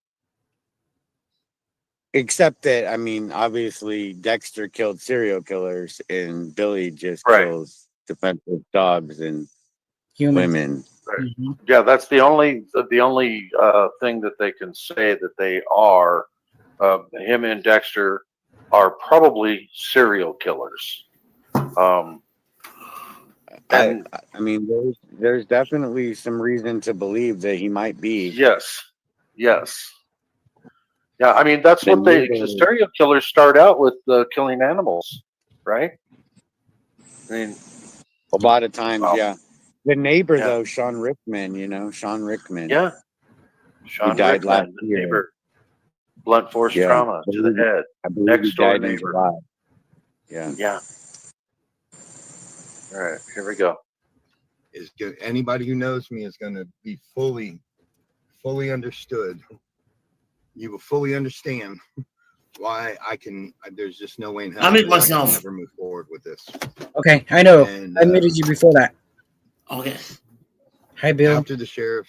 E: Except that, I mean, obviously Dexter killed serial killers and Billy just kills defensive dogs and women.
D: Right. Mm-hmm. Yeah, that's the only thing that they can say that they are. Him and Dexter are probably serial killers.
E: I mean, there's definitely some reason to believe that he might be.
D: Yes. Yeah, I mean that's what serial killers start out with, killing animals, right? I mean,
E: a lot of times, yeah. The neighbor though, Sean Rickman, Sean Rickman.
D: Yeah, Sean
E: died
D: Rickman,
E: last
D: the
E: year.
D: neighbor, blunt force trauma to the head.
E: I believe
D: next door neighbor.
E: Yeah.
D: All right, here we go.
C: Anybody who knows me is going to be fully understood. You will fully understand why there's just no way in hell
A: I make myself
C: never move forward with this.
B: Okay, I know. And, I muted you before that.
A: Okay.
B: Hi, Bill.
C: After the sheriff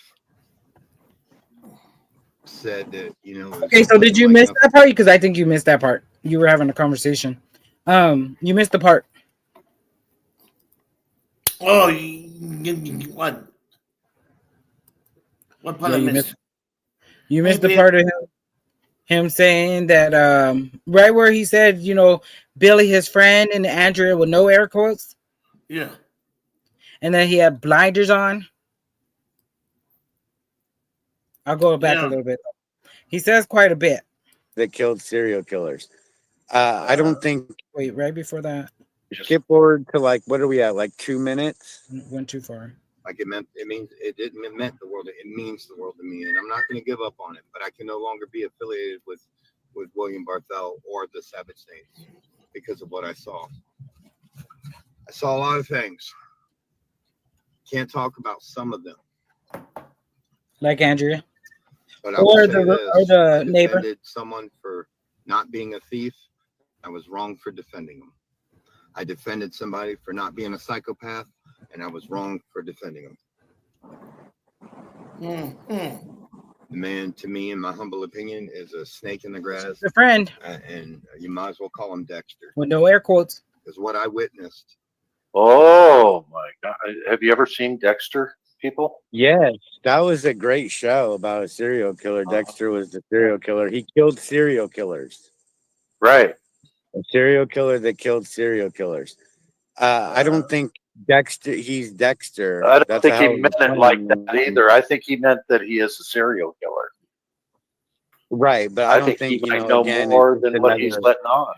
C: said that, you know, it was
B: Okay, so did
C: looking
B: you
C: like
B: miss
C: nothing.
B: that part? Because I think you missed that part. You were having a conversation. You missed the part.
A: Oh, what? What part
B: Yeah,
A: I
B: you
A: missed?
B: missed. You missed the
A: Maybe.
B: part of him saying that right where he said, you know, Billy, his friend, and Andrea with no air quotes,
A: Yeah.
B: and then he had blinders on. I'll go back a
A: Yeah.
B: little bit. He says quite a bit.
E: That killed serial killers. I don't think.
B: Wait, right before that,
E: Skip forward to like, what are we at? Like 2 minutes.
B: went too far.
C: Like it meant, it meant the world. It means the world to me, and I'm not going to give up on it. But I can no longer be affiliated with William Barthel or the Savage Saints because of what I saw. I saw a lot of things. Can't talk about some of them.
B: Like Andrea.
C: But I will say this,
B: the
C: I
B: neighbor.
C: defended someone for not being a thief. I was wrong for defending them. I defended somebody for not being a psychopath, and I was wrong for defending him.
A: Mm-hmm.
C: The man, to me, in my humble opinion, is a snake in the grass,
B: The friend
C: and you might as well call him Dexter.
B: with no air quotes.
C: Because what I witnessed.
D: Oh my God! Have you ever seen Dexter? People?
E: Yes, that was a great show about a serial killer. Dexter was the serial killer. He killed serial killers.
D: Right.
E: A serial killer that killed serial killers. I don't think Dexter. He's Dexter.
D: I don't
E: That's
D: think
E: a
D: he
E: hell of
D: meant
E: a
D: it like
E: name.
D: that either. I think he meant that he is a serial killer.
E: Right, but I don't
D: think
E: think
D: he
E: you
D: might
E: know.
D: know
E: Again,
D: more
E: it's
D: than what he's
E: another.
D: letting on.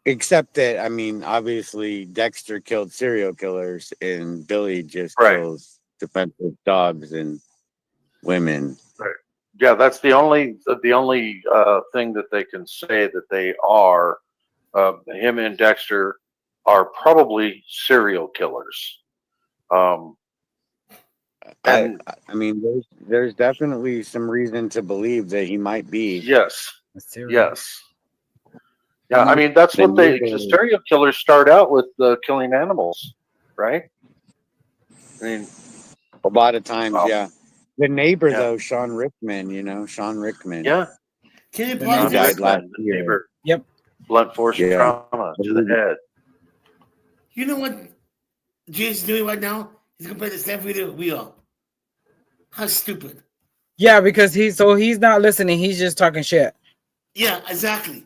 E: Except that, I mean, obviously Dexter killed serial killers, and Billy just
D: Right.
E: kills defensive dogs and women.
D: Right. Yeah, that's the only thing that they can say that they are. Him and Dexter are probably serial killers. And
E: I mean, there's definitely some reason to believe that he might be.
D: yes, yes. Yeah,
E: I
D: I mean that's
E: the
D: what the
E: neighbor-
D: serial killers start out with, killing animals, right? I mean,
E: a lot of times,
D: well,
E: yeah. The neighbor,
D: yeah.
E: though, Sean Rickman, Sean Rickman.
D: Yeah,
A: Can you
E: He
A: pause
E: died
A: this?
E: last
D: the
E: year.
D: neighbor.
B: Yep.
D: Blunt force
E: Yeah.
D: trauma to the head.
A: You know what Jay's doing right now? He's gonna play the same video we are. How stupid.
B: Yeah, because he's not listening. He's just talking shit.
A: Yeah, exactly.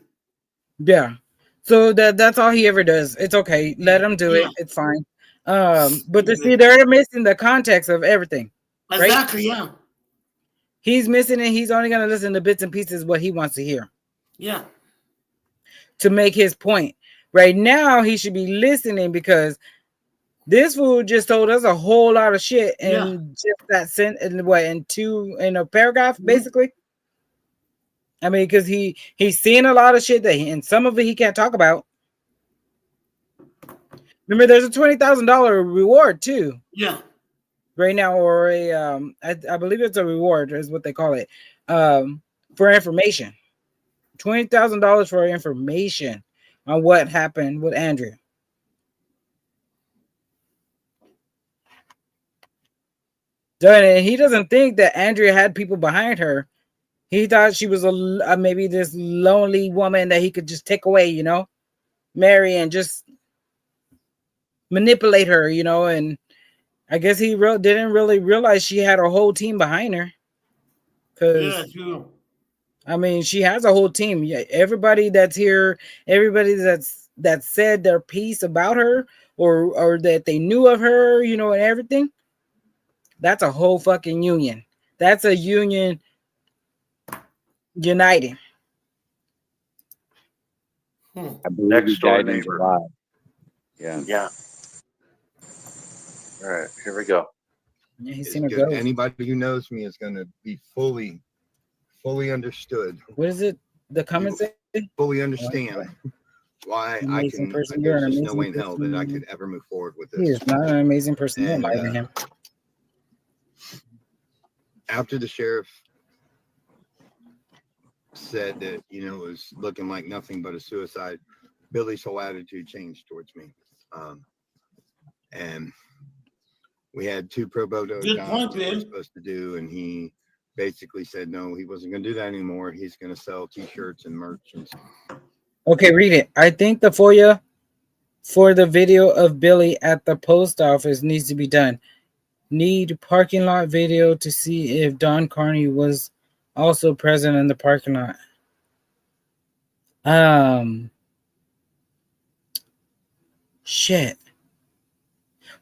B: Yeah. So that's all he ever does. It's okay. Let him do it. It's fine. But to see, they're missing the context of everything.
A: Exactly, yeah.
B: He's missing it. He's only gonna listen to bits and pieces what he wants to hear.
A: Yeah.
B: To make his point. Right now, he should be listening because this fool just told us a whole lot of shit in just that sentence. What, in a paragraph, basically. I mean, because he's seeing a lot of shit and some of it he can't talk about. Remember, there's a $20,000 reward too.
A: Yeah.
B: Right now, or I believe it's a reward, is what they call it, for information. $20,000 for information on what happened with Andrea. And he doesn't think that Andrea had people behind her. He thought she was maybe this lonely woman that he could just take away, marry and just manipulate her, and I guess he didn't really realize she had a whole team behind her.
A: Yeah, true.
B: I mean, she has a whole team. Yeah, everybody that's here, everybody that said their piece about her or that they knew of her, and everything. That's a whole fucking union. That's a union uniting.
E: I believe
D: Next
E: he
D: door
E: died in
D: neighbor.
E: July. Yeah.
D: Yeah. All right, here we go.
B: Yeah, he's seen a ghost.
C: Anybody who knows me is going to be fully understood.
B: What is it? The comments say?
C: Fully understand why
B: Amazing person.
C: there's
B: You're an
C: just no way in
B: amazing
C: hell that I
B: person.
C: could ever move forward with
B: He
C: this.
B: is not an amazing person. Don't
C: And,
B: lie to him.
C: After the sheriff said that, it was looking like nothing but a suicide, Billy's whole attitude changed towards me. And we had 2 pro bono
A: Good
C: jobs
A: point,
C: that we were
A: Bill.
C: supposed to do, and he basically said no, he wasn't going to do that anymore. He's going to sell T-shirts and merch and stuff.
B: Okay, read it. I think the FOIA for the video of Billy at the post office needs to be done. Need parking lot video to see if Don Carney was also present in the parking lot. Shit.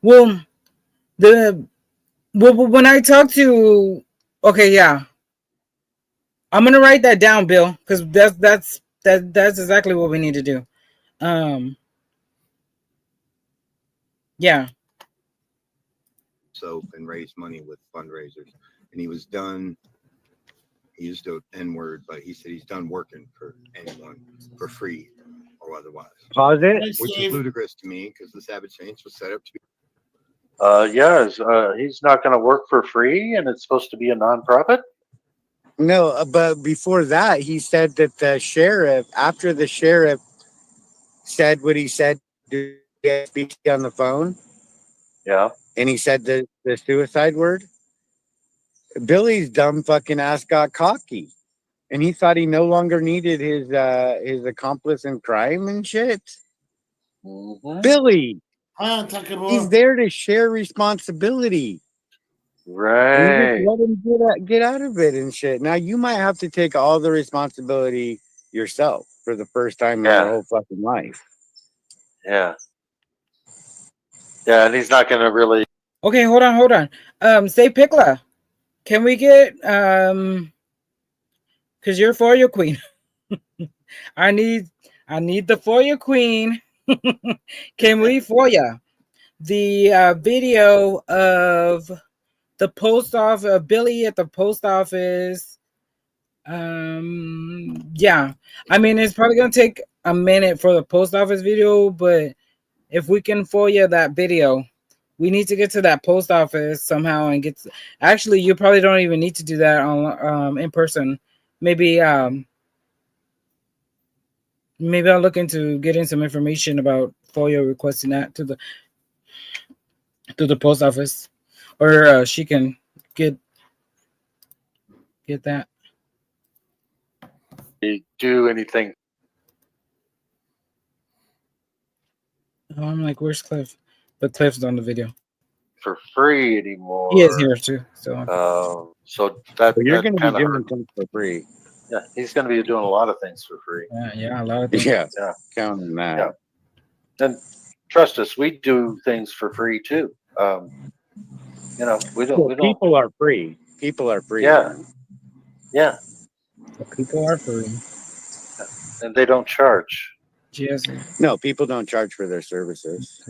B: Well, when I talk to, okay, yeah, I'm gonna write that down, Bill, because that's exactly what we need to do. Yeah.
C: Soap and raise money with fundraisers, and he was done. He used the N-word, but he said he's done working for anyone for free or otherwise.
E: Pause it.
C: Which is ludicrous to me because the Savage Saints was set up to be.
D: He's not going to work for free, and it's supposed to be a nonprofit.
E: No, but before that, he said that the sheriff, after the sheriff said what he said to speak on the phone,
D: Yeah,
E: and he said the suicide word, Billy's dumb fucking ass got cocky, and he thought he no longer needed his accomplice in crime and shit.
D: mm-hmm.
E: Billy,
A: Untouchable.
E: he's there to share responsibility.
D: Right.
E: You just let him get out of it and shit. Now you might have to take all the responsibility yourself for the first time in your whole fucking life.
D: Yeah. Yeah, and he's not going to really.
B: Okay, hold on. Say Pickla. Can we get because you're FOIA queen. I need the FOIA queen. Can we FOIA the video of the post office, Billy at the post office? Yeah, I mean it's probably gonna take a minute for the post office video, but if we can FOIA that video, we need to get to that post office somehow and get. Actually, you probably don't even need to do that on in person. Maybe I'll look into getting some information about FOIA requesting that to the post office, or she can get that.
D: Do anything.
B: Oh, I'm like, where's Cliff? But Cliff's on the video
D: For free anymore.
B: He is here too. So
E: you're going to be doing
D: hurt.
E: things for free.
D: Yeah, he's going to be doing a lot of things for free.
B: Yeah, a lot of things.
E: Yeah, count on that.
D: Yeah. And trust us, we do things for free too. We don't.
E: People are free. People are free.
D: Yeah.
B: People are free,
D: and they don't charge.
B: Yes.
E: No, people don't charge for their services.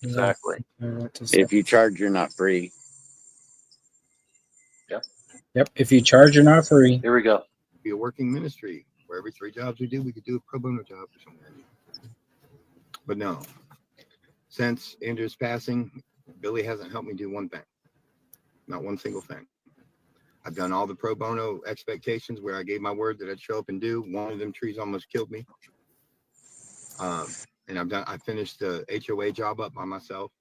D: Exactly.
E: If you charge, you're not free.
B: Yep. If you charge, you're not free.
D: Here we go.
C: Be a working ministry where every 3 jobs we do, we could do a pro bono job or something. But no, since Andrew's passing, Billy hasn't helped me do one thing. Not one single thing. I've done all the pro bono expectations where I gave my word that I'd show up and do. One of them trees almost killed me. And I finished the HOA job up by myself.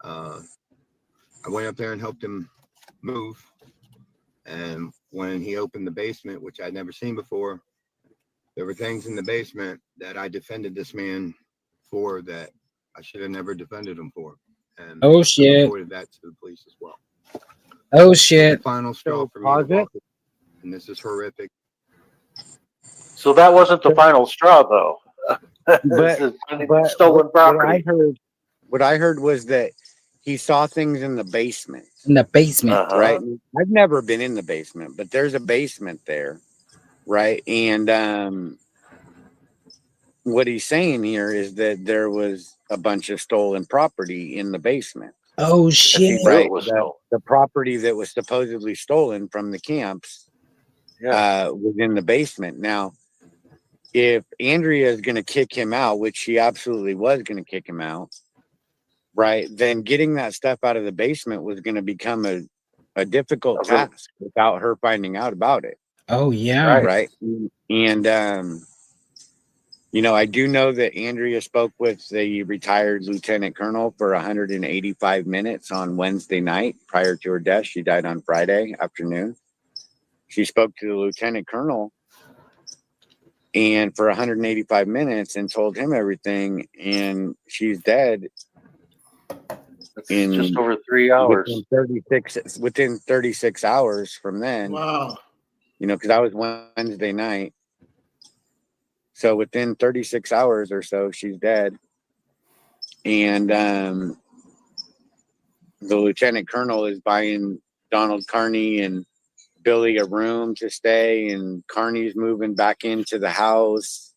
C: I went up there and helped him move. And when he opened the basement, which I'd never seen before, there were things in the basement that I defended this man for that I should have never defended him for. And
B: oh shit!
C: I reported that to the police as well.
B: Oh shit!
C: The final straw for me to walk it, and this is horrific.
D: So that wasn't the final straw, though.
E: But
D: stolen property.
E: What I heard was that he saw things in the basement.
B: In the basement,
E: right? I've never been in the basement, but there's a basement there, right? And what he's saying here is that there was a bunch of stolen property in the basement.
B: Oh shit!
E: Right, the property that was supposedly stolen from the camps was in the basement. Now, if Andrea is going to kick him out, which she absolutely was going to kick him out, right, then getting that stuff out of the basement was going to become a difficult task without her finding out about it.
B: Oh yeah,
E: right. And I do know that Andrea spoke with the retired lieutenant colonel for 185 minutes on Wednesday night prior to her death. She died on Friday afternoon. She spoke to the lieutenant colonel and for 185 minutes and told him everything, and she's dead
D: in just over 3 hours.
E: Within 36 hours from then.
A: Wow.
E: Because that was Wednesday night. So within 36 hours or so, she's dead. And the lieutenant colonel is buying Donald Carney and Billy a room to stay, and Carney's moving back into the house,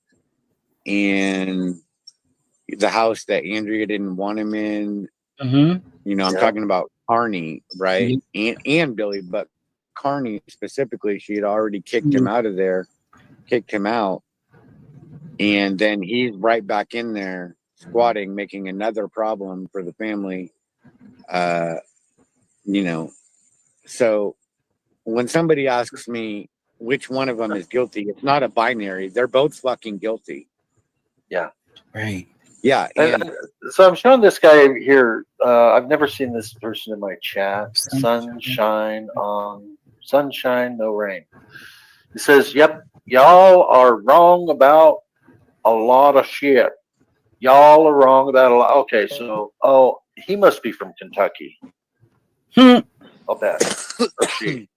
E: and the house that Andrea didn't want him in.
B: Mm-hmm.
E: I'm talking about Carney, right? And Billy, but Carney specifically, she had already kicked him out of there, kicked him out. And then he's right back in there squatting, making another problem for the family. So when somebody asks me which one of them is guilty, it's not a binary. They're both fucking guilty.
D: Yeah.
B: Right.
E: Yeah.
D: And so I'm showing this guy here. I've never seen this person in my chat. Sunshine, no rain. He says, "Yep, y'all are wrong about a lot of shit. Y'all are wrong about a lot." Okay, so he must be from Kentucky. I'll bet. Or she.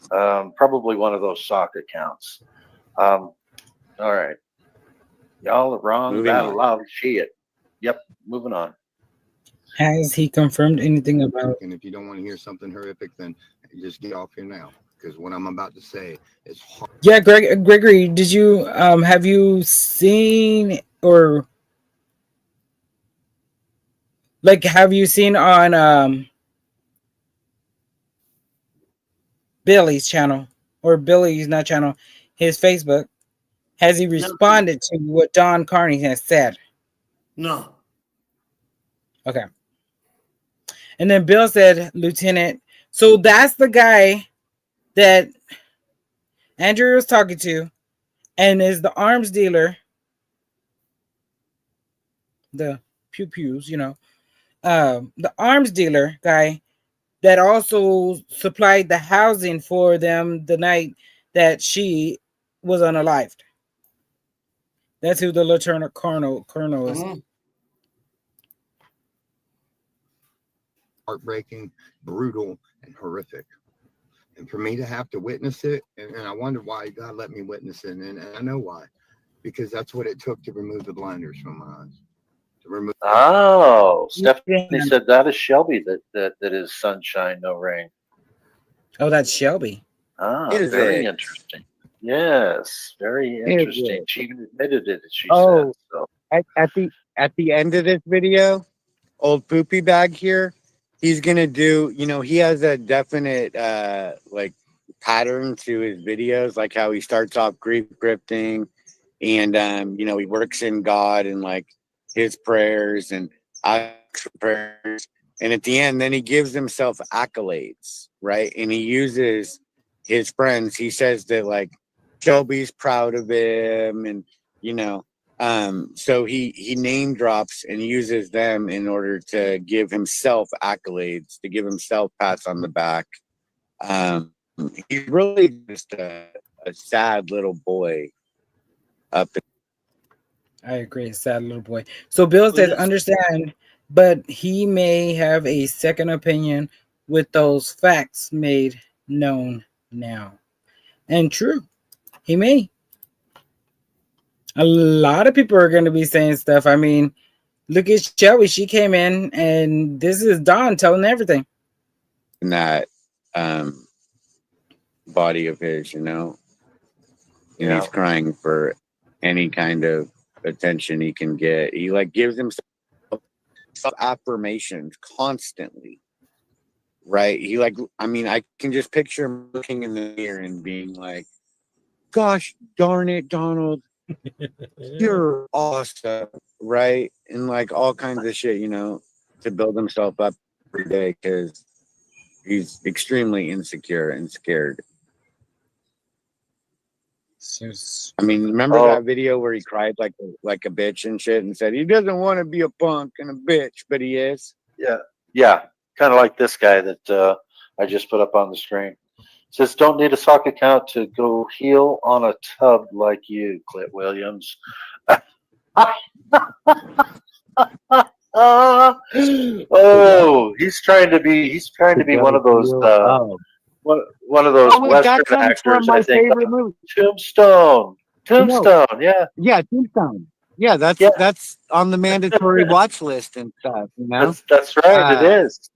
D: Probably one of those sock accounts. All right. Y'all are wrong about a lot of shit. Yep, moving on.
B: Has he confirmed anything about?
C: And if you don't want to hear something horrific, then just get off here now, because what I'm about to say is hard.
B: Yeah, Gregory, did you have you seen or have you seen on Billy's channel or Billy's not channel, his Facebook? Has he responded to what Don Carney has said?
A: No.
B: Okay. And then Bill said, Lieutenant, so that's the guy that Andrew was talking to and is the arms dealer, the pew-pews, the arms dealer guy that also supplied the housing for them the night that she was unalived. That's who the lieutenant colonel is.
A: Mm-hmm.
C: Heartbreaking, brutal, and horrific. And for me to have to witness it, and I wonder why God let me witness it, and I know why. Because that's what it took to remove the blinders from my eyes.
D: Stephanie said that is Shelby that is Sunshine, No Rain.
B: Oh, that's Shelby.
D: Very interesting. Yes, very interesting. She even admitted it. She said so.
E: At the end of this video, old poopy bag here, he's gonna do. He has a definite pattern to his videos, like how he starts off grief scripting, and he works in God and his prayers and asks for prayers, and at the end, then he gives himself accolades, right? And he uses his friends. He says that Shelby's proud of him, and so he name drops and uses them in order to give himself accolades, to give himself pats on the back. He's really just a sad little boy up.
B: I agree, sad little boy. So Bill says, understand, but he may have a second opinion with those facts made known now. And true, he may. A lot of people are going to be saying stuff. I mean, look at Shelby. She came in, and this is Don telling everything.
E: In that body of his, and he's crying for any kind of attention he can get. He gives himself affirmations constantly, right? I can just picture him looking in the mirror and being like, "Gosh darn it, Donald, you're awesome," right? And all kinds of shit, to build himself up every day because he's extremely insecure and scared. I mean, remember
D: Oh.
E: that video where he cried like a bitch and shit and said he doesn't want to be a punk and a bitch, but he is.
D: Yeah, kind of like this guy that I just put up on the screen. Says, don't need a sock account to go heel on a tub like you, Clint Williams. Oh, he's trying to be one of those one of those
E: wait,
D: Western
E: that comes
D: actors.
E: from my
D: I think
E: favorite movie.
D: Tombstone.
E: No.
D: Yeah.
E: Yeah, Tombstone. Yeah, that's on the mandatory watch list and stuff. You know,
D: That's right. It is.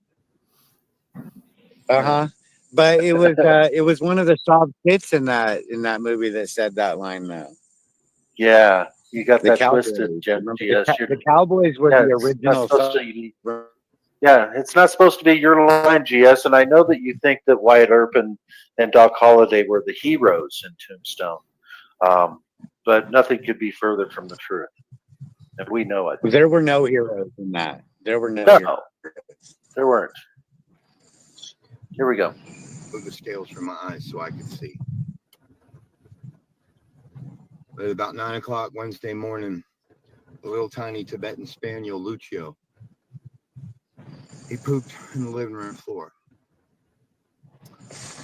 E: But it was one of the soft hits in that movie that said that line though.
D: Yeah, you got
E: The
D: that
E: Cowboys.
D: twisted,
E: Remember
D: GS.
E: the Cowboys were the
D: It's not
E: original.
D: supposed to. Yeah, it's not supposed to be your line, GS. And I know that you think that Wyatt Earp and Doc Holliday were the heroes in Tombstone, but nothing could be further from the truth, and we know it.
E: There were no heroes in that. There were no.
D: No, there weren't. Here we go.
C: Move the scales from my eyes so I could see. But at about 9 o'clock Wednesday morning, a little tiny Tibetan spaniel, Lucio, he pooped in the living room floor.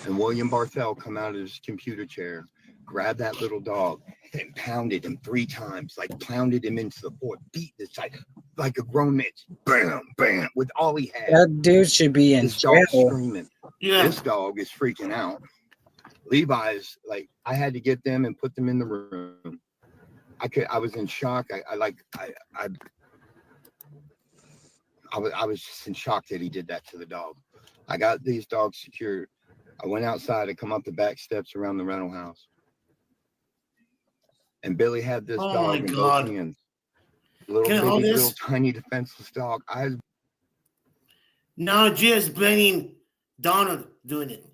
C: And William Barthel come out of his computer chair, grabbed that little dog, and pounded him 3 times, like pounded him into the floor, beat the side like a grown man. Bam, bam, with all he had.
B: That dude should be in
C: This dog
B: jail.
C: screaming.
A: Yeah.
C: This dog is freaking out. Levi's like, I had to get them and put them in the room. I was in shock. I was just in shock that he did that to the dog. I got these dogs secured. I went outside and come up the back steps around the rental house. And Billy had this
A: Oh
C: dog
A: my
C: in
A: God.
C: both hands. Little
A: Can I hold
C: baby,
A: this?
C: little tiny defenseless dog.
A: Now just blaming Donald doing it.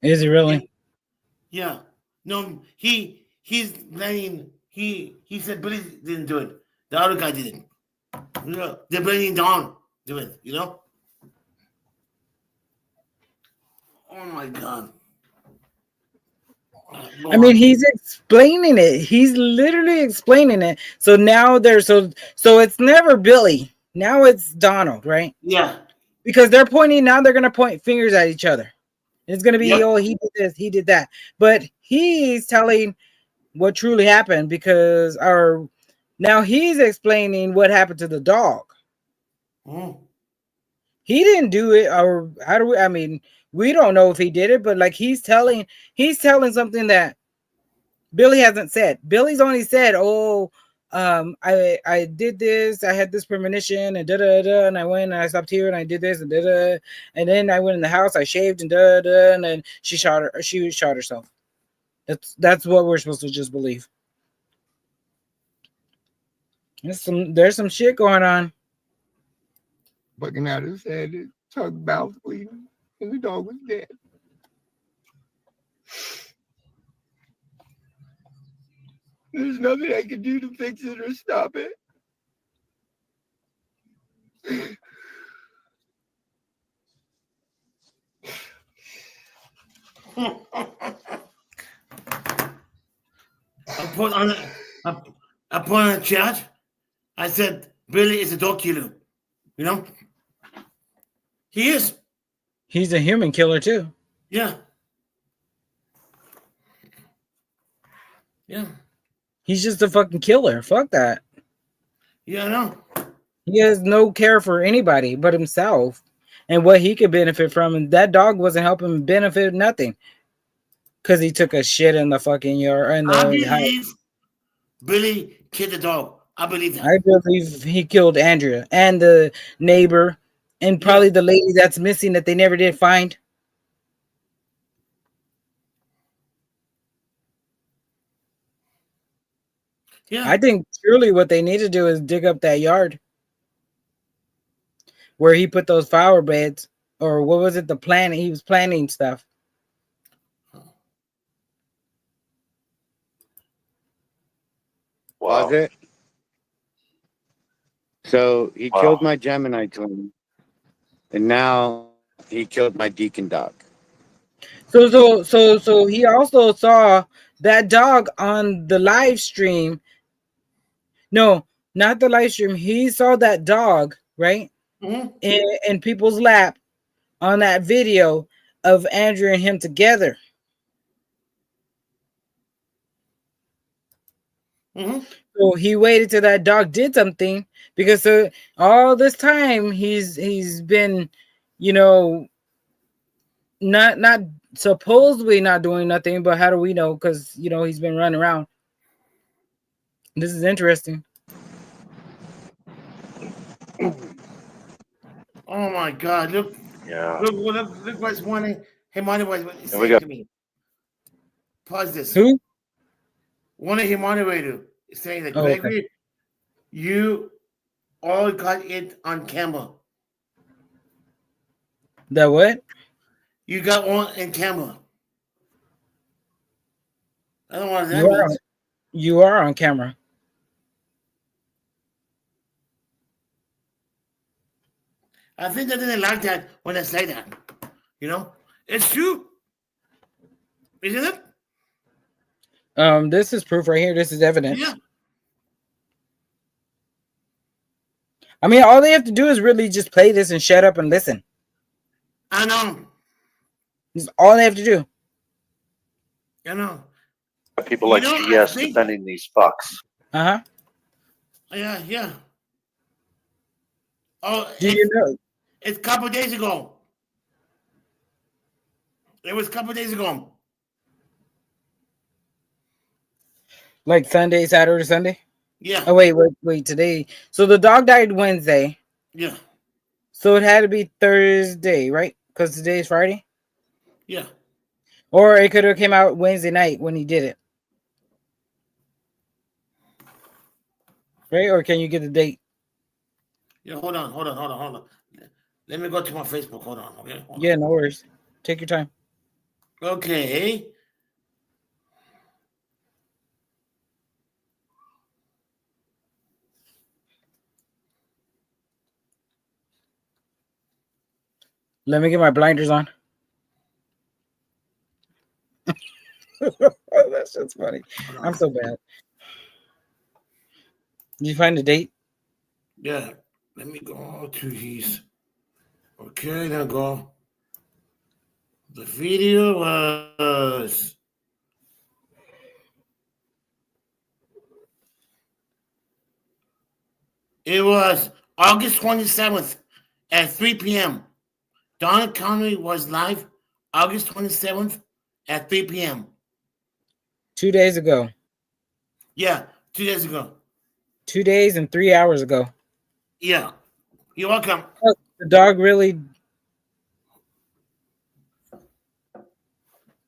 B: Is he really?
A: Yeah. No, he's blaming he said Billy didn't do it. The other guy didn't. You know, they're blaming Don doing it, you know? Oh my God.
B: I mean, he's explaining it. He's literally explaining it. So now so it's never Billy. Now it's Donald, right?
A: Yeah.
B: Because they're gonna point fingers at each other. It's gonna be, oh, he did this, he did that. But he's telling what truly happened because now he's explaining what happened to the dog.
A: Mm.
B: He didn't do it, or how do we? I mean, we don't know if he did it, but like he's telling something that Billy hasn't said. Billy's only said, "Oh, I did this. I had this premonition, and da da da, and I went and I stopped here and I did this and da da, and then I went in the house. I shaved and da da, and then she shot herself. That's what we're supposed to just believe. There's some shit going on.
C: Bugging out his head, his tongue mouth bleeding, and the dog was dead. There's nothing I can do to fix it or stop it.
A: I put on a chat. I said Billy is a dog killer. You know? He is.
B: He's a human killer too.
A: Yeah. Yeah.
B: He's just a fucking killer. Fuck that.
A: Yeah, I know.
B: He has no care for anybody but himself and what he could benefit from. And that dog wasn't helping him benefit nothing. Because he took a shit in the fucking yard.
A: I believe Billy killed the dog. I believe that.
B: I believe he killed Andrea and the neighbor and probably the lady that's missing that they never did find.
A: Yeah.
B: I think truly what they need to do is dig up that yard where he put those flower beds, or what was it? He was planting stuff.
D: Wow.
E: Was it? So he killed my Gemini twin, and now he killed my Deacon dog.
B: So he also saw that dog on the live stream. No, not the live stream. He saw that dog, right?
A: Mm-hmm.
B: In people's lap on that video of Andrew and him together.
A: Mm-hmm.
B: So he waited till that dog did something because all this time he's been, you know, not supposedly not doing nothing, but how do we know? Because he's been running around. This is interesting.
A: Oh my God! Look,
D: Yeah.
A: look what's wanting. Hey, Money was
D: Here we
A: saying
D: go.
A: to me. Pause this.
B: Who?
A: One of his moderator is saying that
B: Oh, okay.
A: Gregory, you all got it on camera.
B: That what?
A: You got one in camera. I don't know what that
B: You are
A: means.
B: You are on camera.
A: I think they didn't like that when I say that. It's true, isn't it?
B: This is proof right here. This is evidence.
A: Yeah.
B: I mean, all they have to do is really just play this and shut up and listen.
A: I know.
B: That's all they have to do.
A: I know.
D: People like GS defending these fucks.
B: Uh-huh.
A: Yeah. Oh,
B: Do you know?
A: It's a couple days ago. It was a couple days ago.
B: Like Sunday, Saturday, Sunday?
A: Yeah.
B: Oh, wait. Today. So the dog died Wednesday.
A: Yeah.
B: So it had to be Thursday, right? Because today is Friday?
A: Yeah.
B: Or it could have came out Wednesday night when he did it. Right? Or can you get the date?
A: Yeah, hold on. Let me go to my Facebook. Hold on, okay?
B: Yeah, no worries. Take your time.
A: Okay.
B: Let me get my blinders on. That's just funny. I'm so bad. Did you find the date?
A: Yeah. Let me go to his. Okay, now go. The video was. It was August 27th at 3 p.m. Donna Connery was live August 27th at 3 p.m.
B: 2 days ago.
A: Yeah, 2 days ago.
B: 2 days and 3 hours ago.
A: Yeah. You're welcome.
B: Oh, the dog really.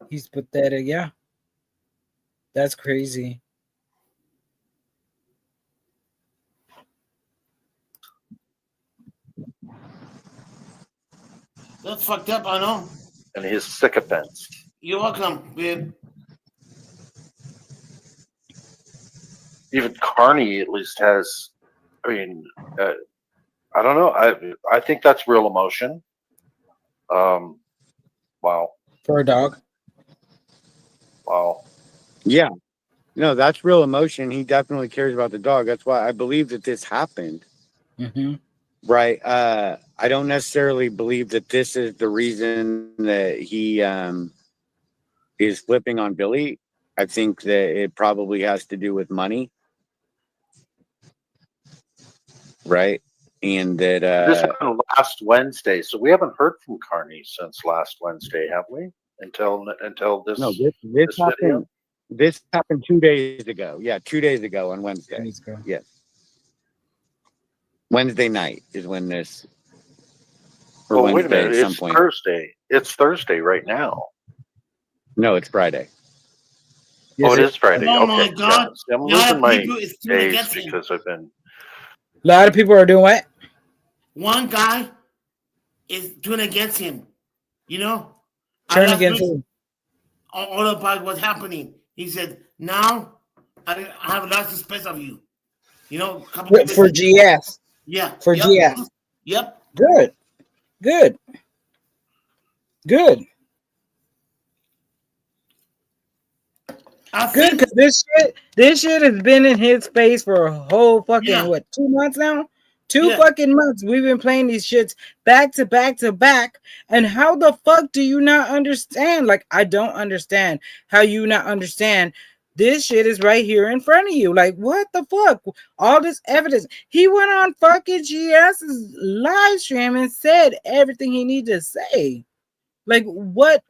B: He's pathetic. Yeah. That's crazy.
A: That's fucked up, I know.
D: And his sycophants.
A: You're welcome, babe.
D: Even Carney at least has, I mean, I don't know. I think that's real emotion. Wow.
B: For a dog.
D: Wow.
E: Yeah. No, that's real emotion. He definitely cares about the dog. That's why I believe that this happened.
B: Mm-hmm.
E: Right. I don't necessarily believe that this is the reason that he is flipping on Billy. I think that it probably has to do with money. Right. And that
D: this happened last Wednesday, so we haven't heard from Carney since last Wednesday, have we? Until this.
E: No, this happened.
D: Video?
E: This happened 2 days ago. Yeah, 2 days ago on Wednesday. Yes. Wednesday night is when this.
D: Or Wednesday, wait a minute. It's Thursday. It's Thursday right now.
E: No, it's Friday.
D: Yes, it is Friday.
A: Oh
D: okay.
A: My God.
D: Yeah. I'm losing my days
A: because
D: I've been.
B: A lot of people are doing what?
A: One guy is doing against him.
B: Turn against him.
A: All about what's happening. He said, now I have lost respect of you.
B: For GS.
A: Yeah.
B: For GS.
A: Yep.
B: Good.
A: I
B: Good,
A: think,
B: because this shit has been in his face for a whole fucking
A: yeah,
B: what 2 months now? Two
A: yeah.
B: fucking months. We've been playing these shits back to back to back. And how the fuck do you not understand? Like, I don't understand how you not understand. This shit is right here in front of you. Like, what the fuck? All this evidence. He went on fucking GS's live stream and said everything he needed to say. Like, what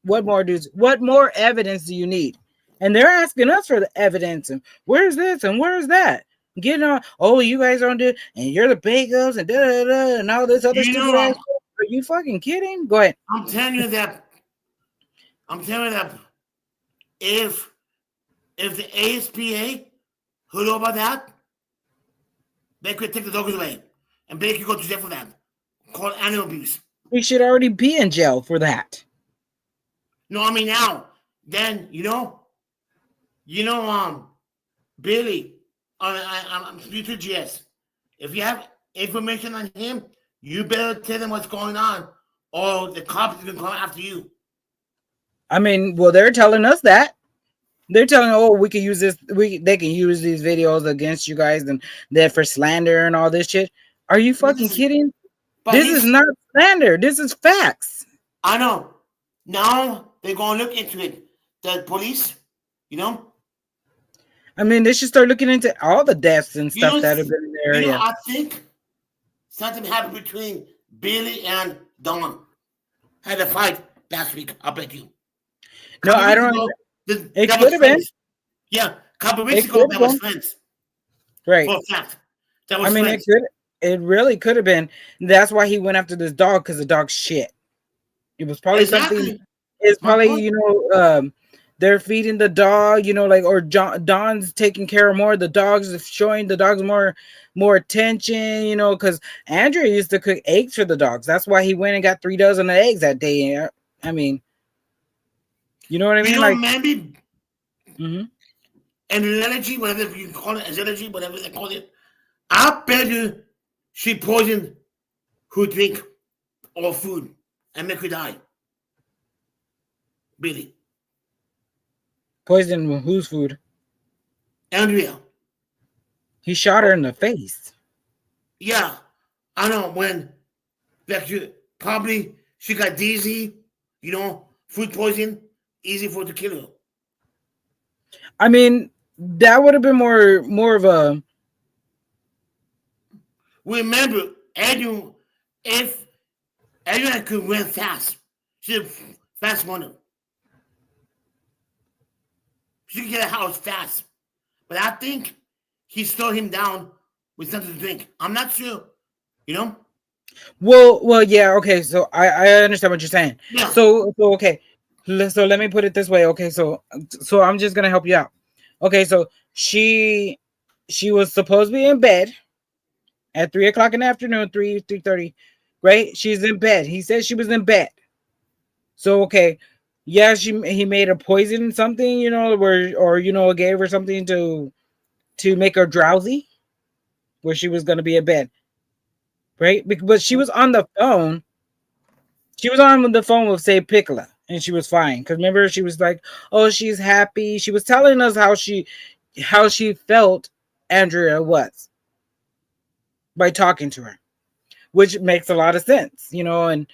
B: more dudes? What more evidence do you need? And they're asking us for the evidence. And where's this and where's that? Getting on, oh, you guys don't do, and you're the bagels and da da da and all this other
A: You
B: stupid
A: know,
B: ass. Are you fucking kidding? Go ahead.
A: I'm telling you that. I'm telling you that if the ASPA heard about that, they could take the dogs away and they could go to jail for that. Called animal abuse.
B: We should already be in jail for that.
A: No, I mean now. Then Billy on future GS. If you have information on him, you better tell them what's going on, or the cops are gonna come after you.
B: I mean, well, they're telling us that. They're telling, oh, we can use this. They can use these videos against you guys and that for slander and all this shit. Are you fucking kidding? This is not slander. This is facts.
A: I know. Now they're gonna look into it. The police,
B: I mean, they should start looking into all the deaths and stuff that have been in the area.
A: I think something happened between Billy and Don. Had a fight last week. I bet you.
B: No, I don't. It could have been.
A: Yeah, a couple of weeks ago, that was friends.
B: Right.
A: For a fact. That was friends.
B: It really could have been. That's why he went after this dog, because the dog's shit. It was probably something. It's probably they're feeding the dog, or Don's taking care of more of the dogs, showing the dogs more attention, because Andrea used to cook eggs for the dogs. That's why he went and got 3 dozen of eggs that day. I mean, you know what I mean?
A: Maybe
B: an
A: allergy, whatever you call it, allergy, whatever they call it. I bet you she poisoned who drink or food and make her die. Billy.
B: Poison whose food?
A: Andrea.
B: He shot her in the face.
A: Yeah, I know. When probably she got dizzy, food poison, easy for her to kill her.
B: I mean, that would have been more of a.
A: Remember, Andrea, if Andrea could run fast, she's a fast runner. She could get a house fast. But I think he slowed him down with something to drink. I'm not sure,
B: Well, yeah, okay. So I understand what you're saying.
A: Yeah.
B: So okay. So let me put it this way. Okay, so I'm just gonna help you out. Okay, so she was supposed to be in bed at 3:00 in the afternoon, 3:30, right? She's in bed. He said she was in bed. So okay, yeah, he made her poison something, gave her something to make her drowsy, where she was gonna be in bed, right? But she was on the phone. She was on the phone with say Piccola, and she was fine. Because remember, she was like, "Oh, she's happy." She was telling us how she felt Andrea was by talking to her, which makes a lot of sense, and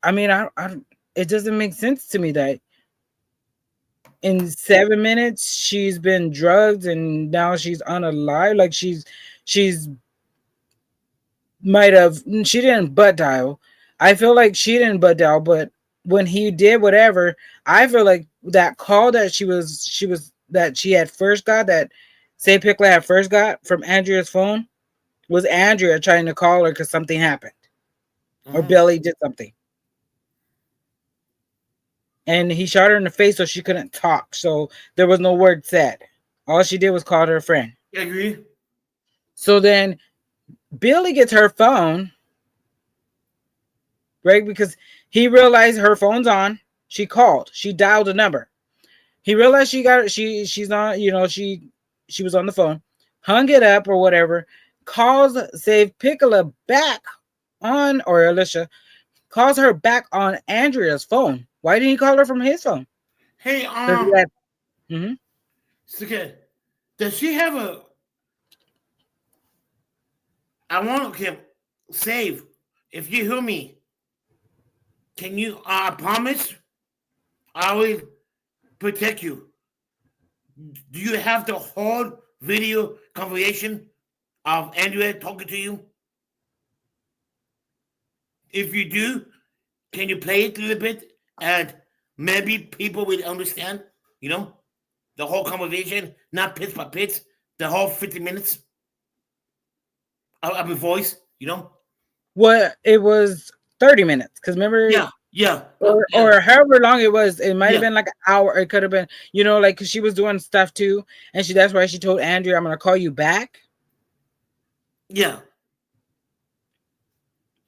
B: I mean, it doesn't make sense to me that in 7 minutes she's been drugged and now she's unalive. Like she didn't butt dial. I feel like she didn't butt dial, but when he did whatever, I feel like that call that she had first got, that Say Piccola had first got from Andrea's phone, was Andrea trying to call her because something happened. Or Billy did something. And he shot her in the face so she couldn't talk. So there was no word said. All she did was call her a friend.
A: I agree.
B: So then Billy gets her phone, right? Because he realized her phone's on. She called. She dialed a number. He realized she's on, she was on the phone, hung it up or whatever, calls Save Piccola back on, or Alicia calls her back on Andrea's phone. Why didn't he call her from his phone?
A: Hey,
B: Mhm.
A: okay. Does she have a? I want to save. If you hear me, can you? I promise, I will protect you. Do you have the whole video conversation of Andrea talking to you? If you do, can you play it a little bit and maybe people will understand? You know, the whole conversation, not bits by bits, the whole 50 minutes of a voice. You know?
B: What it was 30 minutes because remember,
A: Yeah,
B: or however long it was, it might have
A: yeah,
B: been like an hour. It could have been, you know, like 'cause she was doing stuff too, and that's why she told Andrew, "I'm gonna call you back."
A: yeah.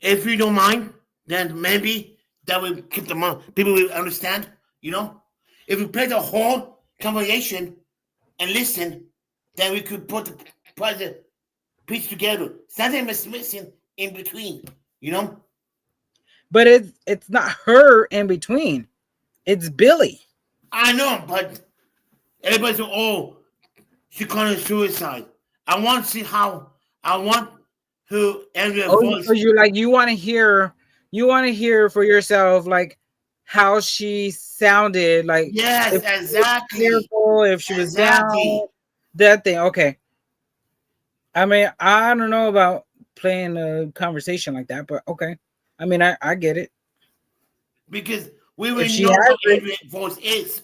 A: If you don't mind, then maybe that will keep them on. People will understand. You know, if we play the whole conversation and listen, then we could put the piece together. Something is missing in between. You know.
B: But it's not her in between. It's Billy.
A: I know, but everybody's like, oh, she committed suicide. I want to see how. I want her Andrea
B: Oh,
A: voice.
B: so you want to hear for yourself, like how she sounded, like
A: Yes,
B: if she was
A: exactly,
B: fearful, if she was down,
A: exactly.
B: that thing. Okay. I mean, I don't know about playing a conversation like that, but okay. I mean, I get it.
A: Because we
B: If
A: will
B: she
A: know
B: has
A: what
B: it,
A: Andrea voice is.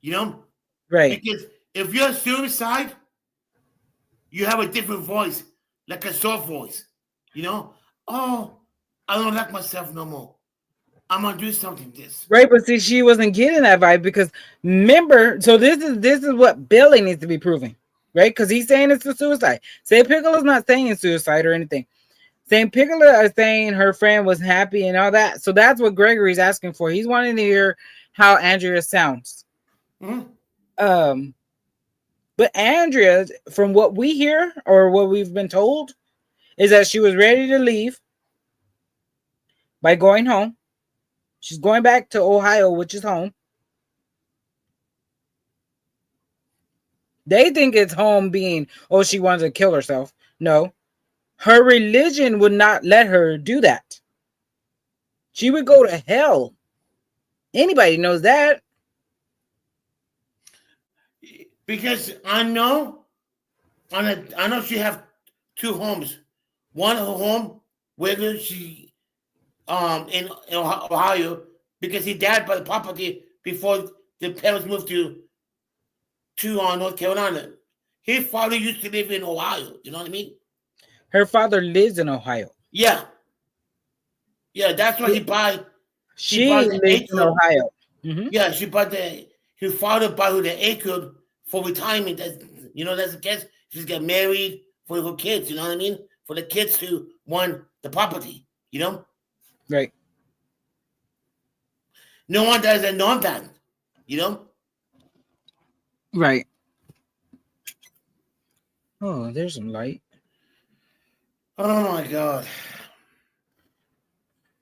A: You know,
B: right.
A: because if you're suicide, you have a different voice, like a soft voice. You know, oh, I don't like myself no more. I'm gonna do something. This.
B: Right, but see, she wasn't getting that vibe because remember, so this is what Billy needs to be proving, right? Because he's saying it's a suicide. Say Piccolo's not saying suicide or anything. Saint Piccolo is saying her friend was happy and all that. So that's what Gregory's asking for. He's wanting to hear how Andrea sounds.
A: Mm-hmm.
B: Um, but Andrea, from what we hear or what we've been told, is that she was ready to leave by going home. She's going back to Ohio, which is home. They think it's home being, oh, she wanted to kill herself. No, her religion would not let her do that. She would go to hell. Anybody knows that.
A: Because I know she have two homes. One home where she in Ohio because he died by the property before the parents moved to North Carolina. His father used to live in Ohio. You know what I mean?
B: Her father lives in Ohio.
A: Yeah, yeah. That's why he
B: She
A: bought the
B: lives in
A: acre.
B: Ohio. Mm-hmm.
A: Yeah, she bought his father bought her the acre for retirement. That's the case. She's got married for her kids. You know what I mean? For the kids who won the property. You know,
B: Right.
A: no one doesn't know that. You know.
B: Right. Oh, there's some light.
A: Oh my God.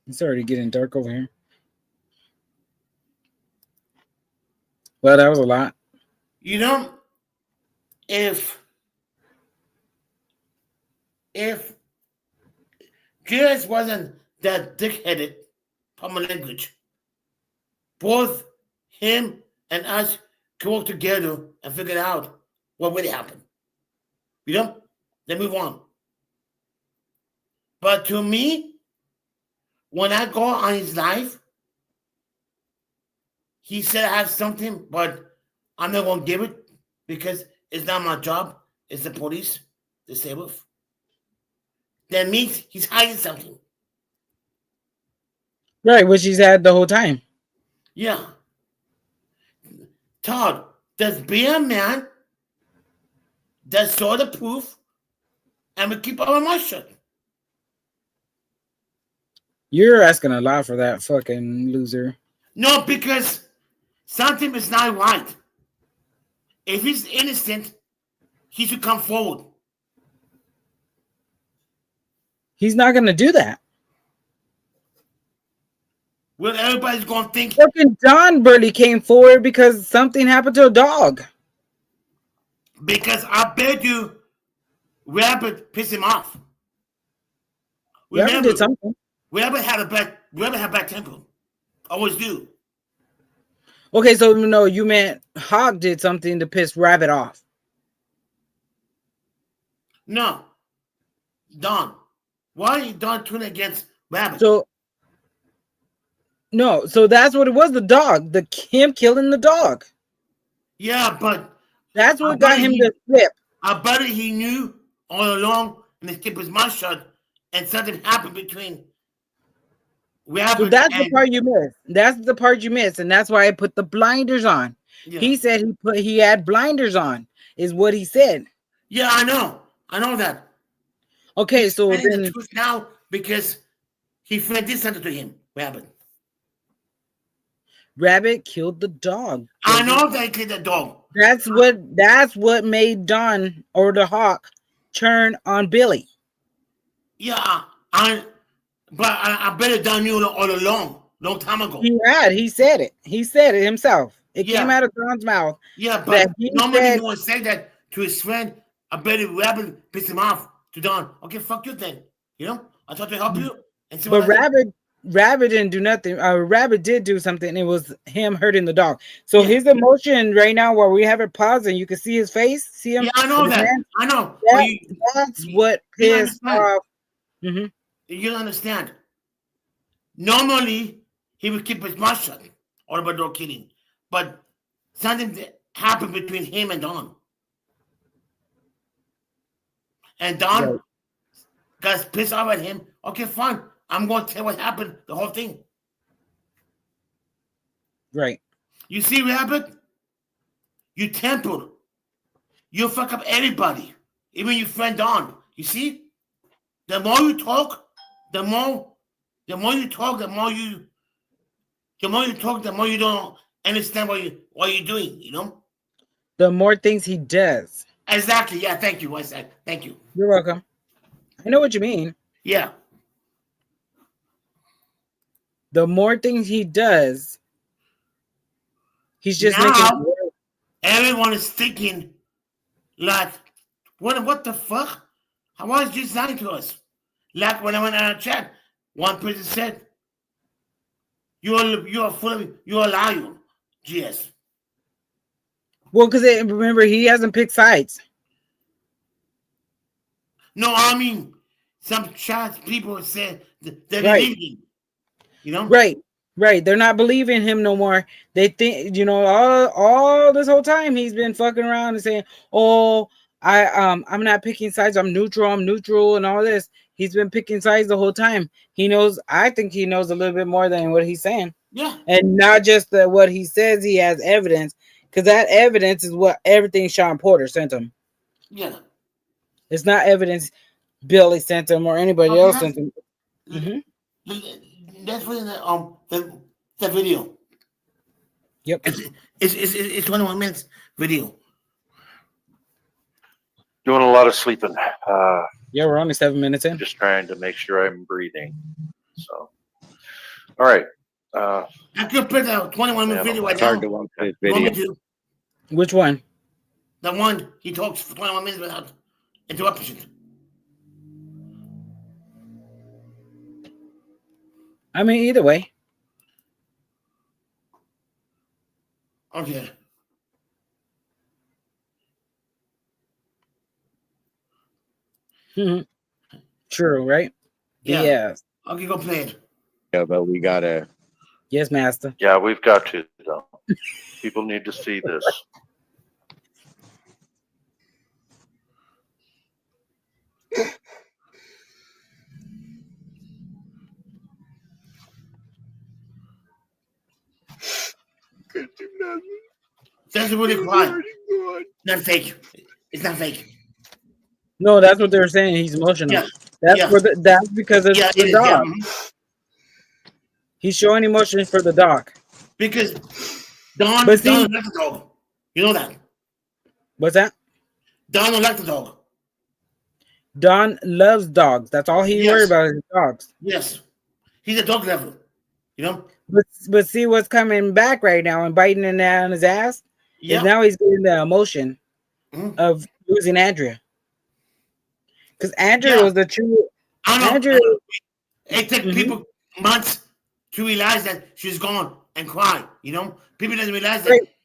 B: It's already getting dark over here. Well, that was a lot.
A: You know, if Julius wasn't that dick-headed from a language, both him and us could work together and figure out what really happened. You know? Then move on. But to me, when I go on his life, he said I have something, but I'm not gonna give it because it's not my job. It's the police, the sheriff. That means he's hiding something.
B: Right, which he's had the whole time.
A: Yeah. Todd, does be a man that saw the proof and we keep our mouth shut.
B: You're asking a lot for that fucking loser.
A: No, because something is not right. If he's innocent, he should come forward.
B: He's not going to do that.
A: Well, everybody's going to think.
B: Fucking Don Burley came forward because something happened to a dog.
A: Because I bet you Rabbit pissed him off.
B: Rabbit did something.
A: Rabbit had bad temper. Always do.
B: Okay, so no, you meant Hawk did something to piss Rabbit off.
A: No. Don. Why are you Don turning against Rabbit?
B: So that's what it was, the dog. Him killing the dog.
A: Yeah, but
B: That's what got him to flip.
A: I bet he knew all along and he kept his mouth shut and something happened between Rabbit.
B: So that's the part you missed. That's the part you missed, and that's why I put the blinders on.
A: Yeah.
B: He said he had blinders on, is what he said.
A: Yeah, I know that.
B: Okay,
A: He's
B: so
A: saying
B: then
A: the truth now because he friend did something to him,
B: Rabbit killed the dog.
A: I know they killed the dog.
B: That's what made Don or the Hawk turn on Billy.
A: Yeah, I bet it Don knew all along, long time ago.
B: He said it. He said it himself. It came out of Don's mouth.
A: Yeah, but normally he would say that to his friend. I bet it Rabbit pissed him off to Don. Okay, fuck you then. You know, I thought to help you. And see
B: but Rabbit didn't do nothing. Rabbit did do something. It was him hurting the dog. So his emotion right now, while we have it paused and you can see his face, see him.
A: Yeah, I know that. I know.
B: That's what pissed off. Mm-hmm.
A: You understand? Normally, he would keep his mouth shut or about no kidding. But something happened between him and Don. And Don got pissed off at him. Okay, fine. I'm going to tell what happened, the whole thing.
B: Right.
A: You see, Rabbit? You temper. You fuck up everybody. Even your friend Don. You see? The more you talk, the more you don't understand what you're doing, you know?
B: The more things he does.
A: Exactly. Yeah, thank you. I said thank you.
B: You're welcome. I know what you mean.
A: Yeah.
B: The more things he does, he's just
A: now,
B: making
A: everyone is thinking like, what the fuck? Why is this lying to us? Like when I went on a chat, one person said, you're a liar, GS.
B: Well, because remember, he hasn't picked sides.
A: No, I mean, some chat people said they're believing, you know?
B: Right. They're not believing him no more. They think, all this whole time he's been fucking around and saying, "Oh, I'm not picking sides. I'm neutral, and all this." He's been picking sides the whole time. He knows. I think he knows a little bit more than what he's saying.
A: Yeah,
B: and not just what he says. He has evidence, because that evidence is what everything Sean Porter sent him.
A: Yeah,
B: it's not evidence Billy sent him or anybody else sent him.
A: That's for the video.
B: Yep,
A: it's 21 minutes video.
D: Doing a lot of sleeping.
B: Yeah, we're only 7 minutes in.
D: Just trying to make sure I'm breathing. So, all right.
A: I could put a 21-minute video right now.
E: Hard to watch this video.
B: Which one?
A: The one he talks for 21 minutes without interruption.
B: I mean, either way.
A: Okay.
B: True, right?
A: Yeah. Okay, go play it.
E: Yeah, but we gotta.
B: Yes, master.
D: Yeah, we've got to, though. People need to see this.
A: That's really quiet. Not fake. It's not fake.
B: No, that's what they're saying. He's emotional.
A: Yeah.
B: That's because of the dog. He's showing emotion for the dog.
A: Because Don likes the dog. You know that.
B: What's that?
A: Don don't like the dog.
B: Don loves dogs. That's all he worries about is dogs.
A: Yes. He's a dog lover. You know?
B: But see what's coming back right now and biting it on his ass is
A: Yep.
B: now he's getting the emotion
A: Mhm.
B: of losing Andrea. Because Andrea
A: Yeah.
B: was the true
A: I know.
B: Andrea.
A: It took
B: Mhm.
A: people months to realize that she's gone and cry. You know, people doesn't realize that.
B: Right.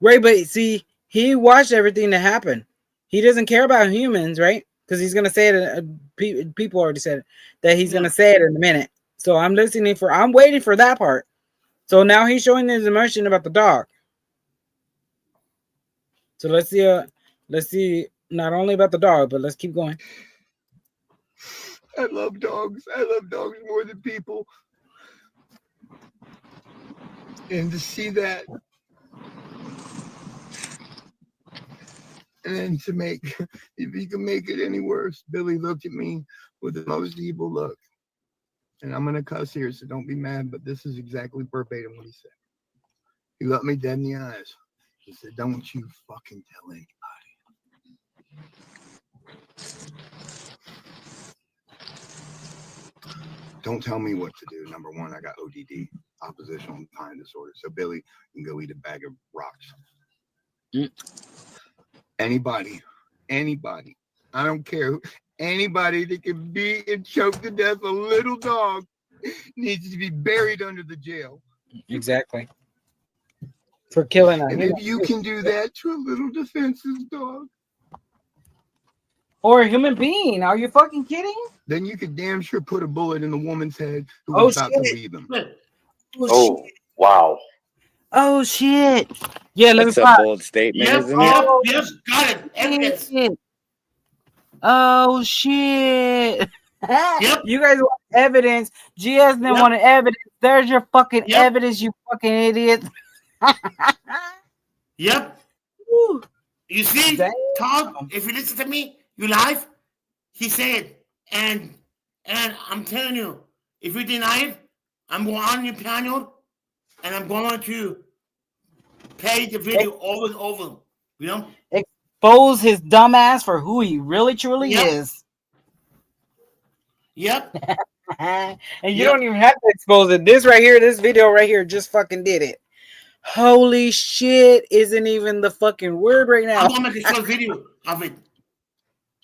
B: Right, but see, he watched everything that happened. He doesn't care about humans, right? Because he's gonna say it. People already said it, that he's
A: Yeah.
B: gonna say it in a minute. So I'm waiting for that part. So now he's showing his emotion about the dog. So let's see not only about the dog, but let's keep going.
C: I love dogs. I love dogs more than people. And to see that, and then to make, if you can make it any worse, Billy looked at me with the most evil look. And I'm going to cuss here, so don't be mad, but this is exactly verbatim what he said. He looked me dead in the eyes. He said, "Don't you fucking tell anybody." Don't tell me what to do. Number one, I got ODD, oppositional defiant disorder. So Billy can go eat a bag of rocks. Anybody, I don't care who, anybody that can beat and choke to death a little dog needs to be buried under the jail.
B: Exactly. For killing a
C: And
B: human
C: if you can do that to a little defenseless dog,
B: or a human being, are you fucking kidding?
C: then you could damn sure put a bullet in the woman's head who
B: Oh,
C: was about to
B: shit.
C: leave him.
D: Oh, wow.
B: Oh shit! Yeah, let me
E: That's a
B: pop.
E: bold statement,
A: Yep.
E: isn't it?
A: Yep.
B: Oh,
A: Yep. Got it. Evidence.
B: shit. Oh shit!
A: Yep.
B: You guys want evidence? GS didn't
A: Yep.
B: want evidence. There's your fucking
A: Yep.
B: evidence, you fucking idiot.
A: Yep.
B: Woo.
A: You see,
B: Damn.
A: Todd, if you listen to me, you live. He said, and I'm telling you, if you deny it, I'm going on your panel, and I'm going to play the video over and over. You know?
B: Expose his dumbass for who he really truly
A: Yep.
B: is.
A: Yep.
B: And you
A: Yep.
B: don't even have to expose it. This right here, this video right here just fucking did it. Holy shit isn't even the fucking word right now.
A: I'm gonna make a short video of it.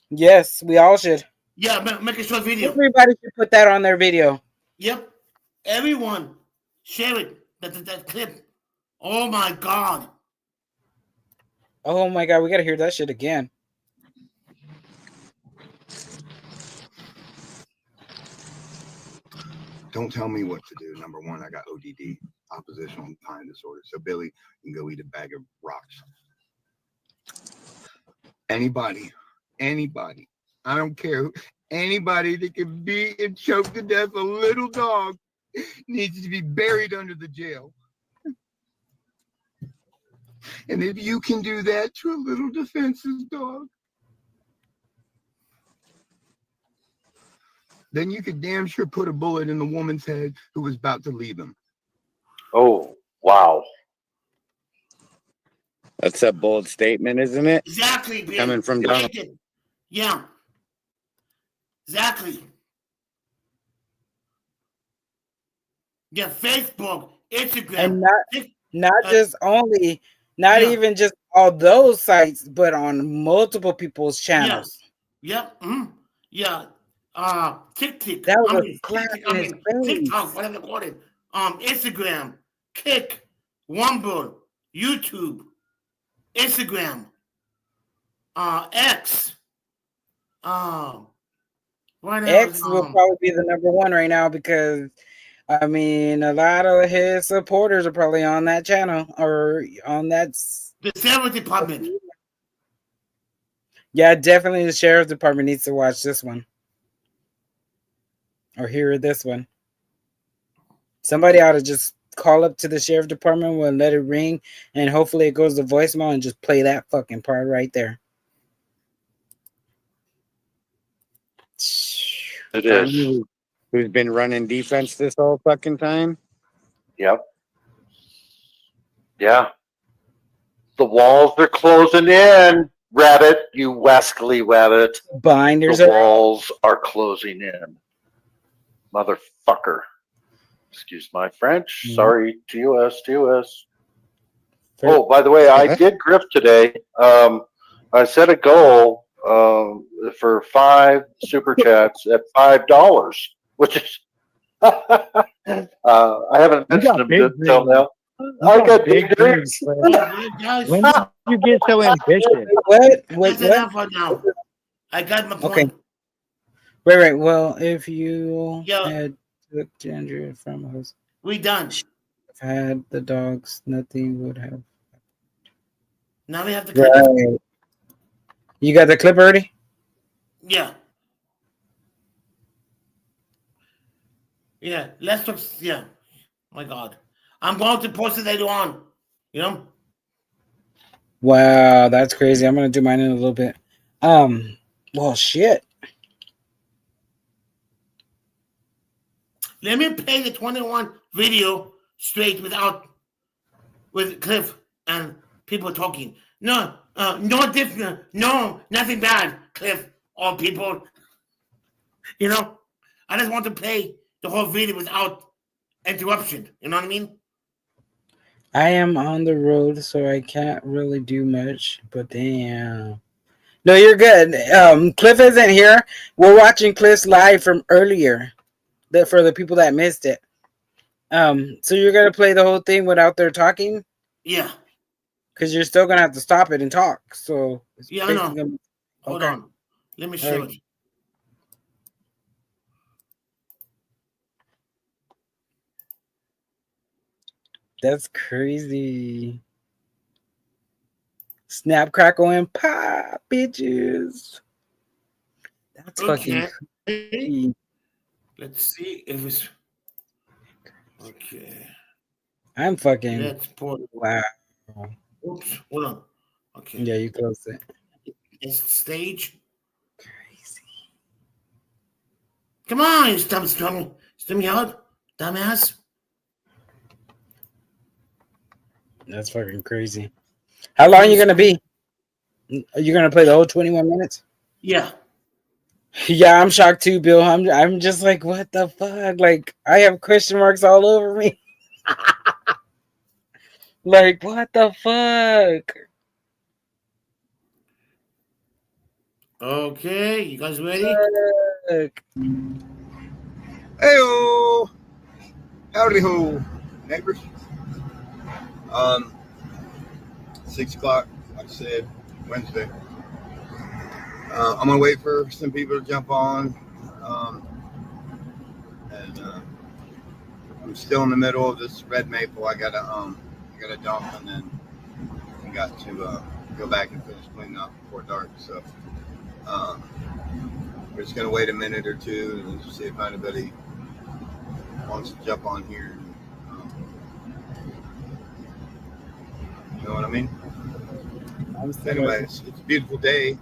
B: Yes, we all should.
A: Yeah, make a short video.
B: Everybody should put that on their video.
A: Yep. Everyone, share it. That clip. Oh my god.
B: Oh my god, we gotta hear that shit again.
C: Don't tell me what to do. Number one, I got ODD, oppositional defiant disorder. So Billy can go eat a bag of rocks. Anybody, I don't care who, anybody that can beat and choke to death a little dog needs to be buried under the jail. And if you can do that to a little defenseless dog, then you could damn sure put a bullet in the woman's head who was about to leave him.
D: Oh, wow.
E: That's a bold statement, isn't it?
A: Exactly, Bill.
E: Coming from Donald.
A: Yeah. Exactly. Yeah, Facebook, Instagram.
B: And not just only, not
A: yeah.
B: even just all those sites, but on multiple people's channels.
A: Yep. Yeah. TikTok.
B: That was a slap in his face.
A: TikTok, whatever they call it. Instagram, Kick, Wumble, YouTube, Instagram, X. What
B: X
A: else?
B: will probably be the number one right now because I mean a lot of his supporters are probably on that channel or on that.
A: The Sheriff Department.
B: Yeah, definitely the Sheriff's Department needs to watch this one. Or hear this one. Somebody ought to just call up to the Sheriff's Department and let it ring, and hopefully it goes to voicemail and just play that fucking part right there.
D: It is.
E: Who's been running defense this whole fucking time?
D: Yep. Yeah. The walls are closing in. Rabbit, you wascally rabbit.
B: Binders
D: The walls are closing in. Motherfucker. Excuse my French.
B: Mhm.
D: Sorry, TOS. Oh, by the way, I did grift today. I set a goal for 5 super chats at $5, which is I haven't mentioned them until now. I got big dreams.
A: Guys,
E: When did you get so ambitious?
B: What?
A: that's
B: What?
A: enough for now. I got my
B: Okay.
A: point.
B: Right. Well, if you
A: Yeah.
B: had took Ginger from us,
A: We done.
B: had the dogs, nothing would have.
A: Now we have to clip.
B: Right. You got the clip already?
A: Yeah. Yeah. Let's talk. Yeah. My God. I'm going to post it later on. You know?
B: Wow, that's crazy. I'm gonna do mine in a little bit. Well, shit.
A: Let me play the 21 video straight with Cliff and people talking. No, no different. No, nothing bad, Cliff or people. You know, I just want to play the whole video without interruption. You know what I mean?
B: I am on the road, so I can't really do much. But damn. No, you're good. Cliff isn't here. We're watching Cliff's live from earlier. For the people that missed it. So you're gonna play the whole thing without their talking?
A: Yeah.
B: Because you're still gonna have to stop it and talk. So it's
A: Yeah, I know.
B: basically gonna-
A: Hold
B: Okay.
A: on. Let me show
B: right.
A: it.
B: That's crazy. Snap, crackle, and pop, bitches. That's fucking crazy.
A: Let's see if it's okay.
B: I'm fucking
A: Let's put.
B: wow.
A: Oops. Hold on. Okay.
B: Yeah, you closed it.
A: It's stage.
B: Crazy.
A: Come on, you stummy out, dumbass.
B: That's fucking crazy. How long are you gonna be? Are you gonna play the whole 21 minutes?
A: Yeah.
B: Yeah, I'm shocked too, Bill. I'm just like, what the fuck? Like, I have question marks all over me. Like, what the fuck?
A: Okay, you guys ready?
B: Fuck.
C: Hey-o! Howdy ho, neighbors. 6 o'clock, like I said, Wednesday. I'm gonna wait for some people to jump on. And I'm still in the middle of this red maple. I gotta dump, and then I got to go back and finish cleaning up before dark. So we're just gonna wait a minute or two and just see if anybody wants to jump on here. You know what I mean? Anyways, it's a beautiful day.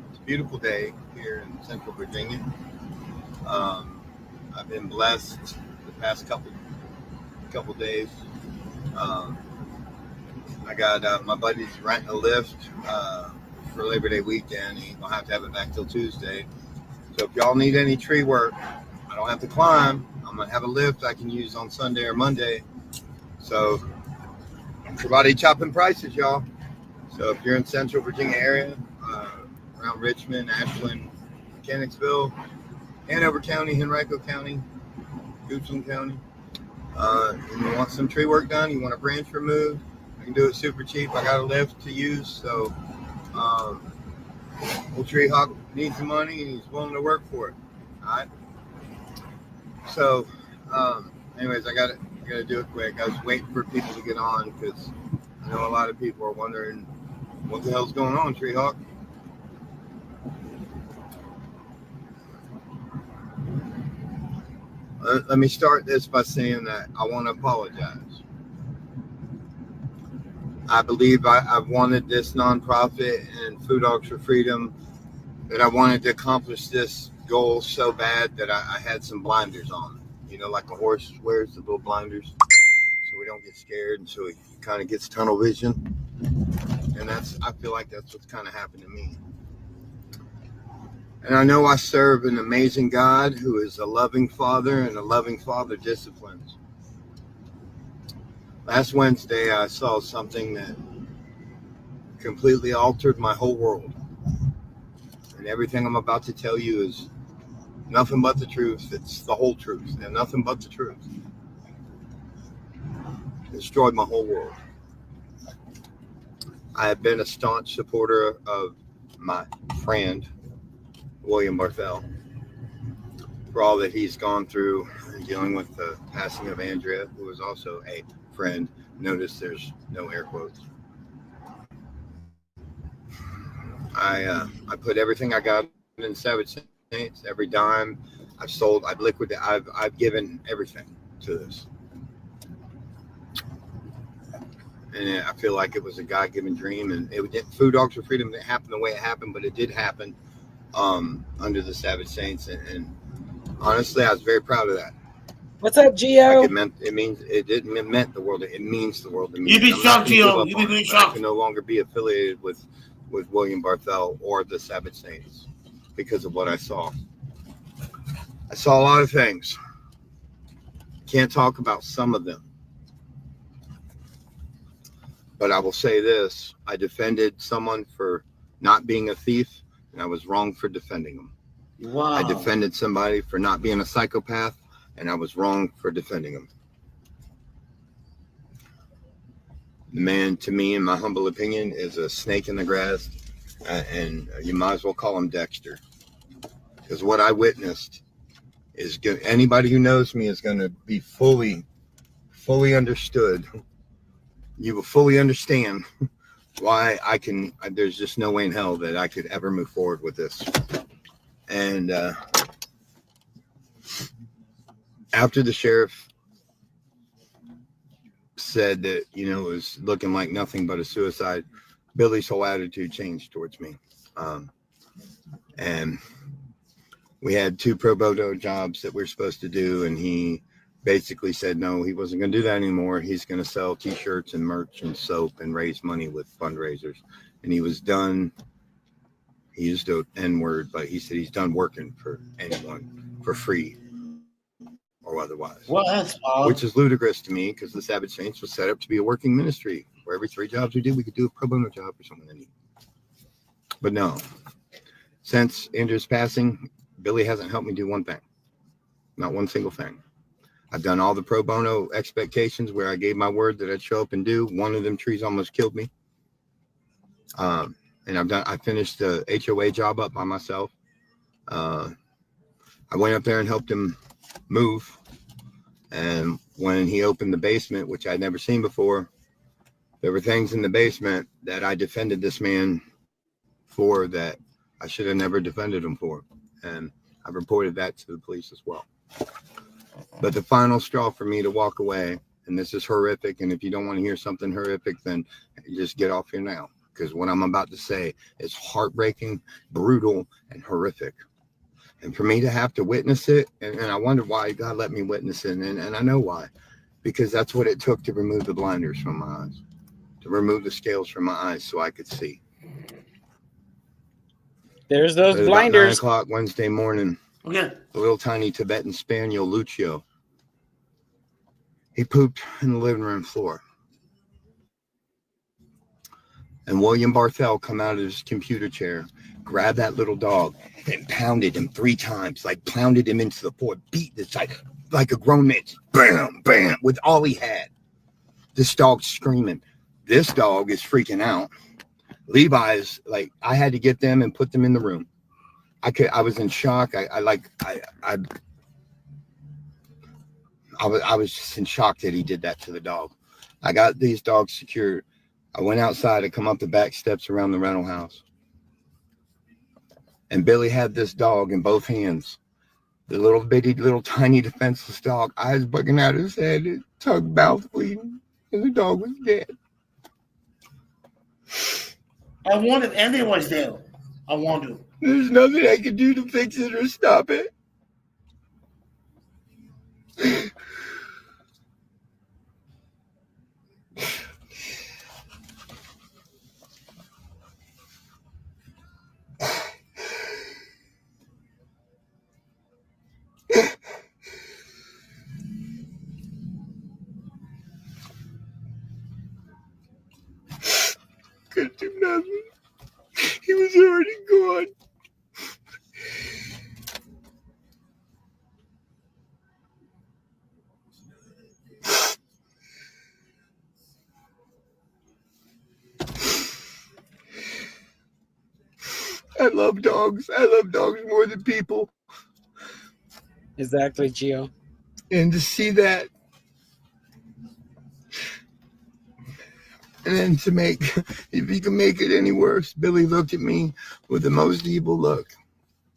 C: It's a beautiful day here in Central Virginia. I've been blessed the past couple days. I got my buddy's renting a lift for Labor Day weekend. He don't have to have it back till Tuesday. So if y'all need any tree work, I don't have to climb. I'm gonna have a lift I can use on Sunday or Monday. So everybody chopping prices, y'all. So if you're in Central Virginia area, around Richmond, Ashland, Mechanicsville, Hanover County, Henrico County, Goochland County, and you want some tree work done, you want a branch removed, I can do it super cheap. I got a lift to use, so old Tree Hawk needs the money and he's willing to work for it. All right. So, anyways, I gotta do it quick. I was waiting for people to get on because I know a lot of people are wondering what the hell's going on, Tree Hawk. Let me start this by saying that I want to apologize. I believe I've wanted this nonprofit and Food Dogs for Freedom, that I wanted to accomplish this goal so bad that I had some blinders on. You know, like a horse wears the little blinders so we don't get scared, and so he kind of gets tunnel vision. And I feel like that's what's kind of happened to me. And I know I serve an amazing God who is a loving Father, and a loving Father disciplines. Last Wednesday, I saw something that completely altered my whole world. And everything I'm about to tell you is nothing but the truth. It's the whole truth and nothing but the truth. It destroyed my whole world. I have been a staunch supporter of my friend, William Barthel, for all that he's gone through in dealing with the passing of Andrea, who was also a friend. Notice there's no air quotes. I put everything I got in Savage Saints, every dime I've sold, I've liquidated, I've given everything to this. And I feel like it was a God-given dream, and Food Dogs for Freedom didn't happen the way it happened, but it did happen under the Savage Saints, and honestly, I was very proud of that.
B: What's up, Gio?
C: Like it meant the world. It means the world to me.
A: You be shocked, Gio. You be really shocked.
C: I can no longer be affiliated with William Barthel or the Savage Saints because of what I saw. I saw a lot of things. Can't talk about some of them. But I will say this. I defended someone for not being a thief, and I was wrong for defending them.
A: Wow.
C: I defended somebody for not being a psychopath, and I was wrong for defending him. The man, to me, in my humble opinion, is a snake in the grass, and you might as well call him Dexter. Because what I witnessed is good. Anybody who knows me is going to be fully understood. You will fully understand why there's just no way in hell that I could ever move forward with this. And after the sheriff said that, it was looking like nothing but a suicide, Billy's whole attitude changed towards me. And we had 2 pro bono jobs that we were supposed to do, and he basically said no, he wasn't going to do that anymore. He's going to sell t-shirts and merch and soap and raise money with fundraisers. And he was done. He used the N-word, but he said he's done working for anyone for free or otherwise.
A: Well, that's odd.
C: Which is ludicrous to me, because the Savage Saints was set up to be a working ministry where every 3 jobs we did, we could do a pro bono job for someone in need. But no, since Andrew's passing, Billy hasn't helped me do one thing, not one single thing. I've done all the pro bono expectations where I gave my word that I'd show up and do. One of them trees almost killed me. And I finished the HOA job up by myself. I went up there and helped him move. And when he opened the basement, which I'd never seen before, there were things in the basement that I defended this man for that I should have never defended him for. And I've reported that to the police as well. But the final straw for me to walk away, and this is horrific, and if you don't want to hear something horrific, then just get off here now, because what I'm about to say is heartbreaking, brutal, and horrific. And for me to have to witness it, and I wonder why God let me witness it, and I know why, because that's what it took to remove the blinders from my eyes, to remove the scales from my eyes so I could see.
B: There's those
C: At
B: blinders.
C: about 9 o'clock Wednesday morning,
A: Okay.
C: the little tiny Tibetan spaniel, Lucio, he pooped in the living room floor. And William Barthel come out of his computer chair, grabbed that little dog, and pounded him 3 times, like pounded him into the floor, beat the side like a grown man, bam, bam, with all he had. This dog's screaming. This dog is freaking out. Levi's like, I had to get them and put them in the room. I was in shock. I was just in shock that he did that to the dog. I got these dogs secured. I went outside. I come up the back steps around the rental house. And Billy had this dog in both hands. The little bitty, little tiny defenseless dog. Eyes bugging out of his head. His tongue, mouth bleeding. And the dog was dead.
A: I wanted Andy was there. I want to.
C: There's nothing I can do to fix it or stop it. I love dogs. I love dogs more than people.
B: Exactly, Gio.
C: And to see that, and then to make, if you can make it any worse, Billy looked at me with the most evil look.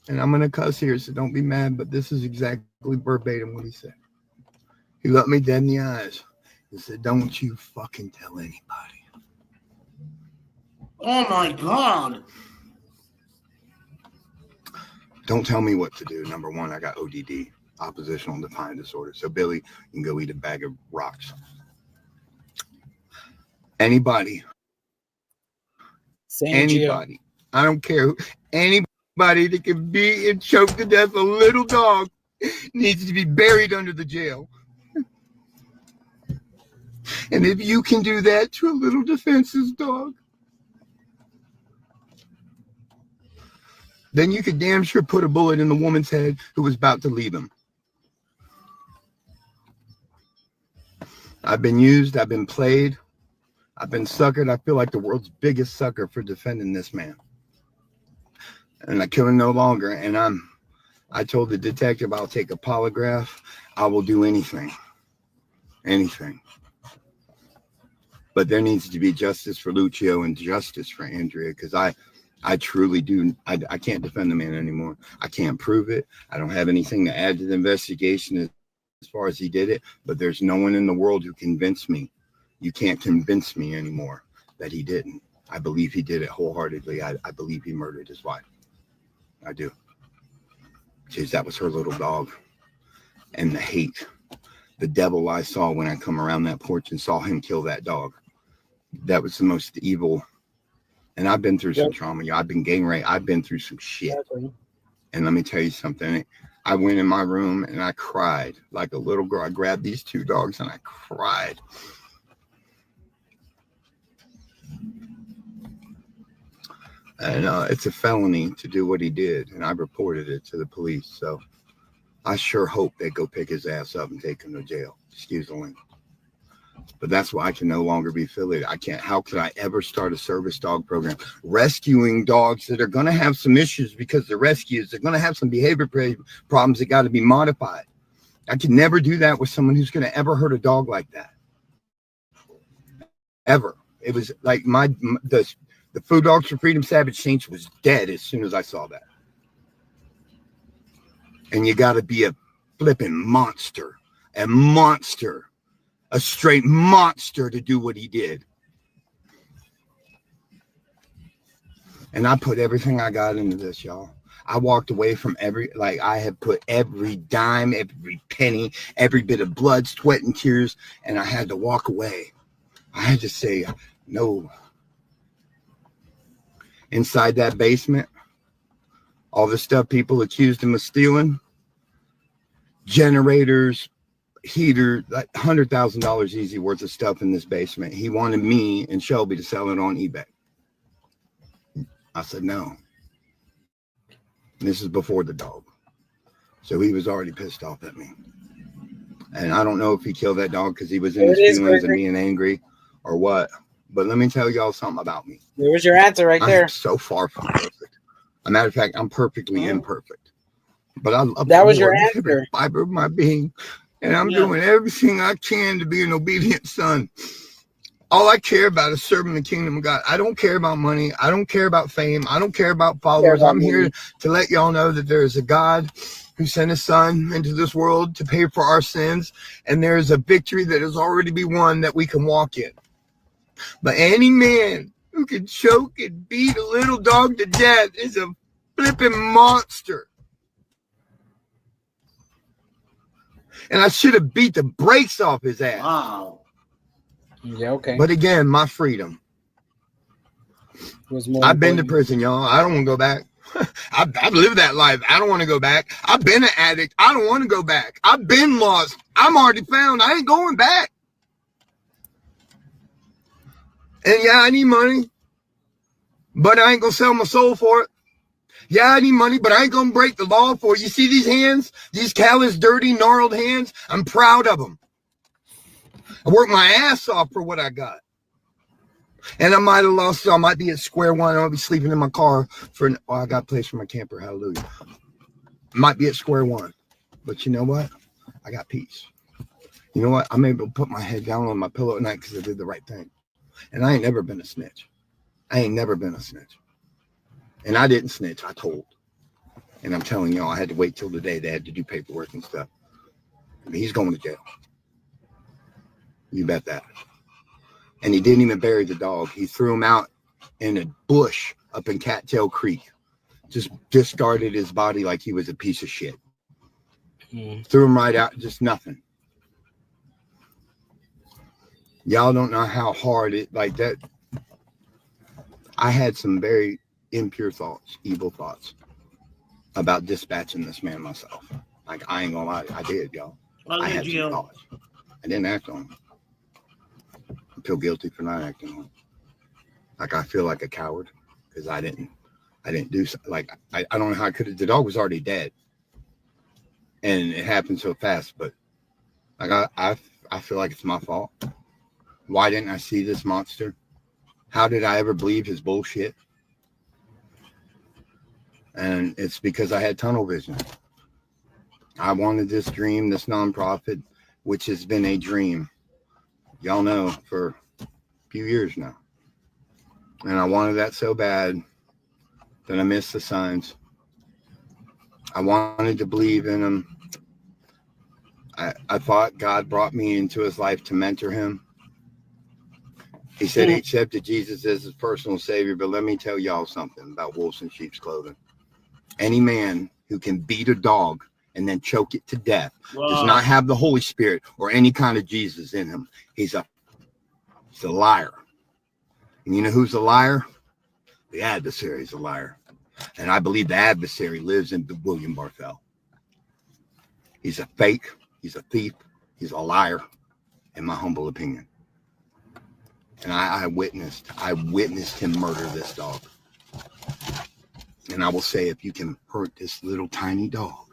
C: And I'm going to cuss here, so don't be mad, but this is exactly verbatim what he said. He looked me dead in the eyes and said, "Don't you fucking tell anybody."
A: Oh my God.
C: Don't tell me what to do. Number one, I got ODD, oppositional defiant disorder. So Billy, you can go eat a bag of rocks. Anybody,
B: Same, Gio.
C: anybody, I don't care who, anybody that can beat and choke to death a little dog needs to be buried under the jail. And if you can do that to a little defenseless dog, then you could damn sure put a bullet in the woman's head who was about to leave him. I've been used, I've been played, I've been suckered. I feel like the world's biggest sucker for defending this man. And I kill him no longer. And I told the detective I'll take a polygraph. I will do anything. Anything. But there needs to be justice for Lucio and justice for Andrea, because I truly do. I can't defend the man anymore. I can't prove it. I don't have anything to add to the investigation as far as he did it, but there's no one in the world who convinced me. You can't convince me anymore that he didn't. I believe he did it wholeheartedly. I believe he murdered his wife. I do. Because that was her little dog. And the hate, the devil I saw when I come around that porch and saw him kill that dog. That was the most evil. And I've been through some trauma. I've been gang raped. I've been through some shit. Exactly. And let me tell you something. I went in my room and I cried like a little girl. I grabbed these two dogs and I cried. And it's a felony to do what he did. And I reported it to the police. So I sure hope they go pick his ass up and take him to jail. Excuse the language. But that's why I can no longer be affiliated. I can't. How could I ever start a service dog program? Rescuing dogs that are going to have some issues because they're rescues. They're going to have some behavior problems that got to be modified. I can never do that with someone who's going to ever hurt a dog like that. Ever. It was like the Food Dogs for Freedom Savage Saints was dead as soon as I saw that. And you got to be a flipping monster. A monster. A straight monster to do what he did. And I put everything I got into this, y'all. I walked away from I had put every dime, every penny, every bit of blood, sweat, and tears, and I had to walk away. I had to say, no. Inside that basement, all the stuff people accused him of stealing, generators, heater, like $100,000 easy worth of stuff in this basement. He wanted me and Shelby to sell it on eBay. I said no. This is before the dog. So he was already pissed off at me. And I don't know if he killed that dog because he was in his feelings and being angry or what. But let me tell y'all something about me.
B: There was your answer right there.
C: I'm so far from perfect. As a matter of fact, I'm perfectly imperfect. But I love
B: that was your answer.
C: Every fiber of my being. And I'm doing everything I can to be an obedient son. All I care about is serving the kingdom of God. I don't care about money. I don't care about fame. I don't care about followers. I'm here to let y'all know that there is a God who sent his son into this world to pay for our sins. And there is a victory that has already been won that we can walk in. But any man who can choke and beat a little dog to death is a flipping monster. And I should have beat the brakes off his ass.
A: Wow.
B: Yeah, okay.
C: But again, my freedom. I've been to prison, y'all. I don't want to go back. I've lived that life. I don't want to go back. I've been an addict. I don't want to go back. I've been lost. I'm already found. I ain't going back. And yeah, I need money. But I ain't going to sell my soul for it. Yeah, I need money, but I ain't gonna break the law for it. You see these hands? These callous, dirty, gnarled hands? I'm proud of them. I worked my ass off for what I got. And I might have lost, I might be at square one. I'll be sleeping in my car I got a place for my camper. Hallelujah. Might be at square one. But you know what? I got peace. You know what? I'm able to put my head down on my pillow at night because I did the right thing. And I ain't never been a snitch. I ain't never been a snitch. And I didn't snitch. I told. And I'm telling y'all, I had to wait till the day they had to do paperwork and stuff. I mean, he's going to jail. You bet that. And he didn't even bury the dog. He threw him out in a bush up in Cattail Creek. Just discarded his body like he was a piece of shit. Threw him right out, just nothing. Y'all don't know how hard it, like that. I had some very impure thoughts, evil thoughts about dispatching this man myself. Like, I ain't gonna lie, I did, y'all. I had some thoughts. I didn't act on them. I feel guilty for not acting on them. Like, I feel like a coward because I didn't do something. Like, I don't know how I could have. The dog was already dead. And it happened so fast, but like I feel like it's my fault. Why didn't I see this monster? How did I ever believe his bullshit? And it's because I had tunnel vision. I wanted this dream, this nonprofit, which has been a dream, y'all know, for a few years now. And I wanted that so bad that I missed the signs. I wanted to believe in him. I thought God brought me into his life to mentor him. He said he accepted Jesus as his personal savior, but let me tell y'all something about wolves in sheep's clothing. Any man who can beat a dog and then choke it to death does not have the Holy Spirit or any kind of Jesus in him. He's a liar. And you know who's a liar? The adversary's a liar. And I believe the adversary lives in William Barthel. He's a fake. He's a thief. He's a liar, in my humble opinion. And I witnessed him murder this dog. And I will say, if you can hurt this little tiny dog,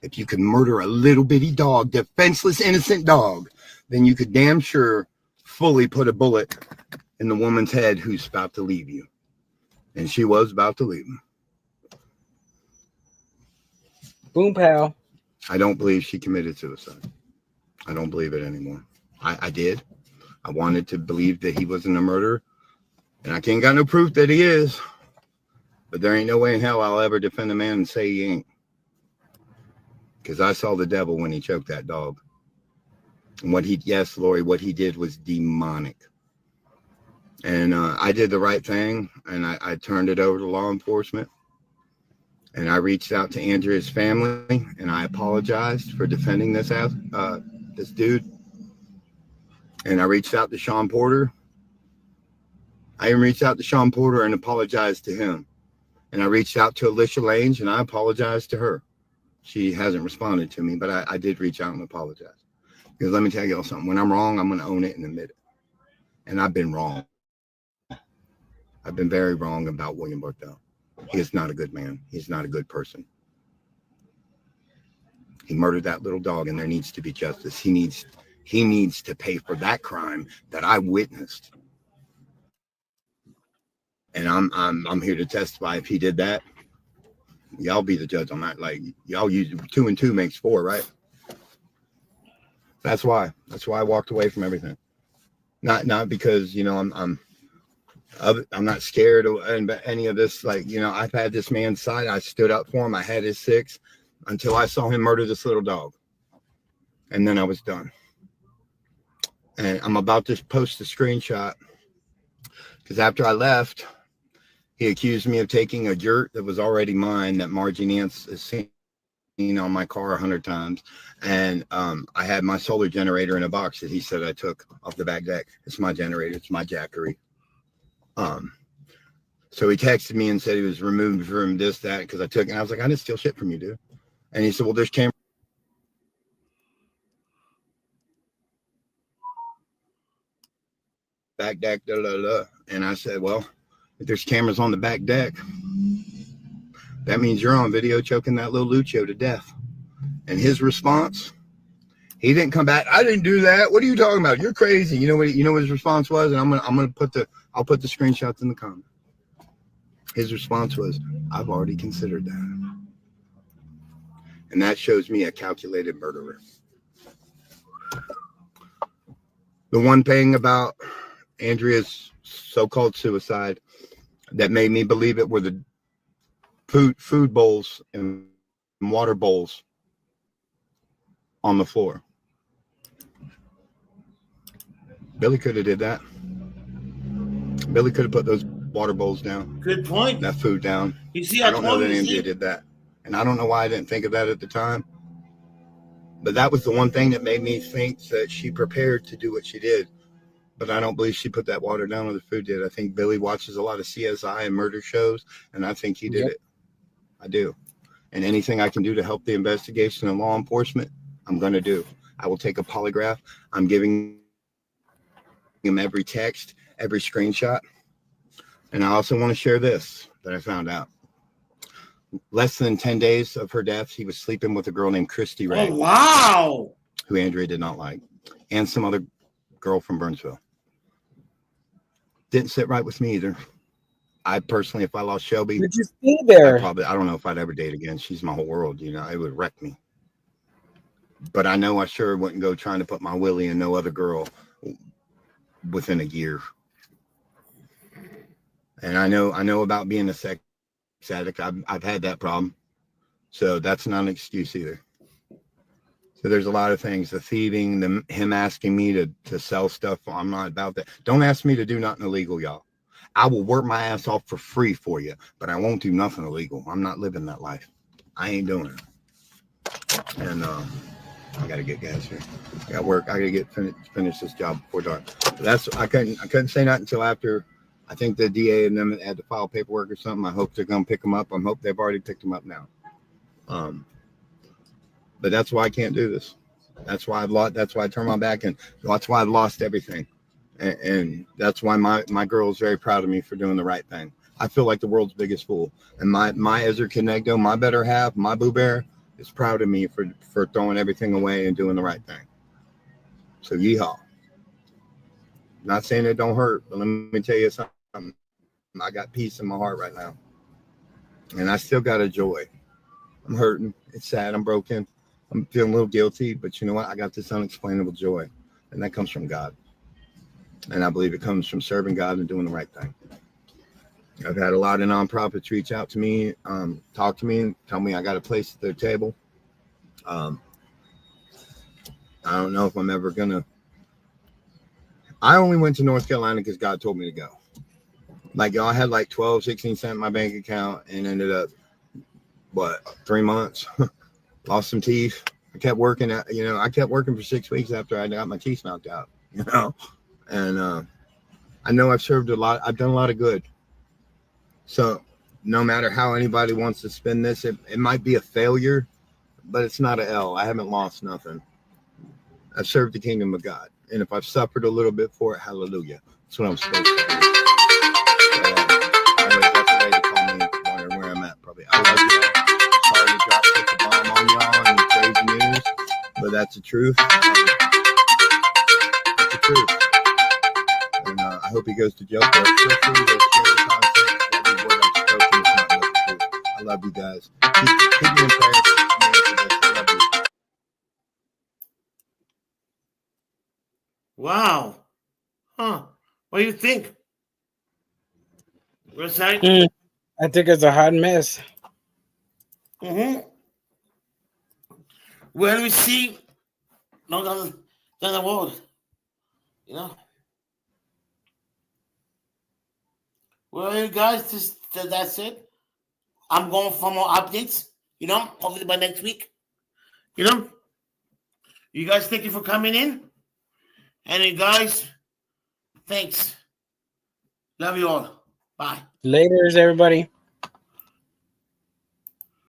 C: if you can murder a little bitty dog, defenseless, innocent dog, then you could damn sure fully put a bullet in the woman's head who's about to leave you. And she was about to leave him.
B: Boom, pal.
C: I don't believe she committed suicide. I don't believe it anymore. I did. I wanted to believe that he wasn't a murderer. And I can't got no proof that he is. But there ain't no way in hell I'll ever defend a man and say he ain't. Because I saw the devil when he choked that dog. And yes, Lori, what he did was demonic. And I did the right thing. And I turned it over to law enforcement. And I reached out to Andrea's family. And I apologized for defending this dude. And I reached out to Sean Porter. I even reached out to Sean Porter and apologized to him. And I reached out to Alicia Lange and I apologized to her. She hasn't responded to me, but I did reach out and apologize. Because let me tell y'all something. When I'm wrong, I'm going to own it and admit it. And I've been wrong. I've been very wrong about William Barthel. He is not a good man. He's not a good person. He murdered that little dog and there needs to be justice. He needs to pay for that crime that I witnessed. And I'm here to testify. If he did that, y'all be the judge on that. Like, y'all use 2 and 2 makes 4, right? That's why I walked away from everything. Not because, you know, I'm not scared of any of this. Like, you know, I've had this man's side. I stood up for him. I had his 6 until I saw him murder this little dog. And then I was done. And I'm about to post a screenshot because after I left, he accused me of taking a dirt that was already mine that Margie Nance has seen on my car 100 times. And I had my solar generator in a box that he said I took off the back deck. It's my generator. It's my jackery. So he texted me and said he was removed from this, that, because I took it. And I was like, I didn't steal shit from you, dude. And he said, well, there's camera. Back deck, da, da, da. And I said, well, if there's cameras on the back deck, that means you're on video choking that little Lucho to death. And his response, he didn't come back. I didn't do that. What are you talking about? You're crazy. You know what his response was? And I'm gonna I'll put the screenshots in the comment. His response was, I've already considered that. And that shows me a calculated murderer. The one thing about Andrea's so-called suicide that made me believe it were the food bowls and water bowls on the floor. Billy could have did that. Billy could have put those water bowls down.
A: Good point.
C: That food down.
A: You see,
C: I don't know that Andrea did that. And I don't know why I didn't think of that at the time. But that was the one thing that made me think that she prepared to do what she did. But I don't believe she put that water down or the food did. I think Billy watches a lot of CSI and murder shows, and I think he did it. I do. And anything I can do to help the investigation and law enforcement, I'm going to do. I will take a polygraph. I'm giving him every text, every screenshot. And I also want to share this that I found out. Less than 10 days of her death, he was sleeping with a girl named Christy Ray.
A: Oh, wow.
C: Who Andrea did not like. And some other girl from Burnsville. Didn't sit right with me either. I personally, if I lost Shelby,
B: would you stay there?
C: I don't know if I'd ever date again. She's my whole world, you know, it would wreck me. But I know I sure wouldn't go trying to put my Willie in no other girl within a year. And I know about being a sex addict. I've had that problem. So that's not an excuse either. So there's a lot of things, the thieving, him asking me to sell stuff. I'm not about that. Don't ask me to do nothing illegal, y'all. I will work my ass off for free for you, but I won't do nothing illegal. I'm not living that life. I ain't doing it. And I gotta get gas here. I got work. I gotta get finish this job before dark. But I couldn't say that until after. I think the DA and them had to file paperwork or something. I hope they're gonna pick them up. I hope they've already picked them up now. But that's why I can't do this. That's why I've lost. That's why I turned my back, and that's why I've lost everything. And that's why my girl is very proud of me for doing the right thing. I feel like the world's biggest fool. And my Ezra Conegdo, my better half, my Boo Bear, is proud of me for throwing everything away and doing the right thing. So yeehaw. Not saying it don't hurt, but let me tell you something. I got peace in my heart right now. And I still got a joy. I'm hurting. It's sad. I'm broken. I'm feeling a little guilty, but you know what? I got this unexplainable joy, and that comes from God. And I believe it comes from serving God and doing the right thing. I've had a lot of nonprofits reach out to me, talk to me, and tell me I got a place at their table. I don't know if I'm ever going to. I only went to North Carolina because God told me to go. Like, y'all, I had like 12, 16 cents in my bank account and ended up, 3 months? Lost some teeth. I kept working I kept working for 6 weeks after I got my teeth knocked out, and I know I've served a lot. I've done a lot of good. So no matter how anybody wants to spin this, it might be a failure, but it's not an L. I haven't lost nothing. I've served the kingdom of God. And if I've suffered a little bit for it, hallelujah. That's what I'm supposed to do. That's the way to call me, wondering where I'm at, probably. I love you. Sorry to drop such a bomb on y'all and the crazy news, but that's the truth. That's the truth. And I hope he goes to jail for it. Feel free to share the content. Every word I've spoken is not the truth. I love you guys. Keep me in prayer. I love you.
A: Wow. Huh. What do you think? Recite?
B: I think it's a hot mess.
A: Mm-hmm. When we see no the world, Well, you guys, that's it. I'm going for more updates, hopefully by next week. You guys, thank you for coming in. And you guys, thanks. Love you all. Bye.
B: Laters, everybody.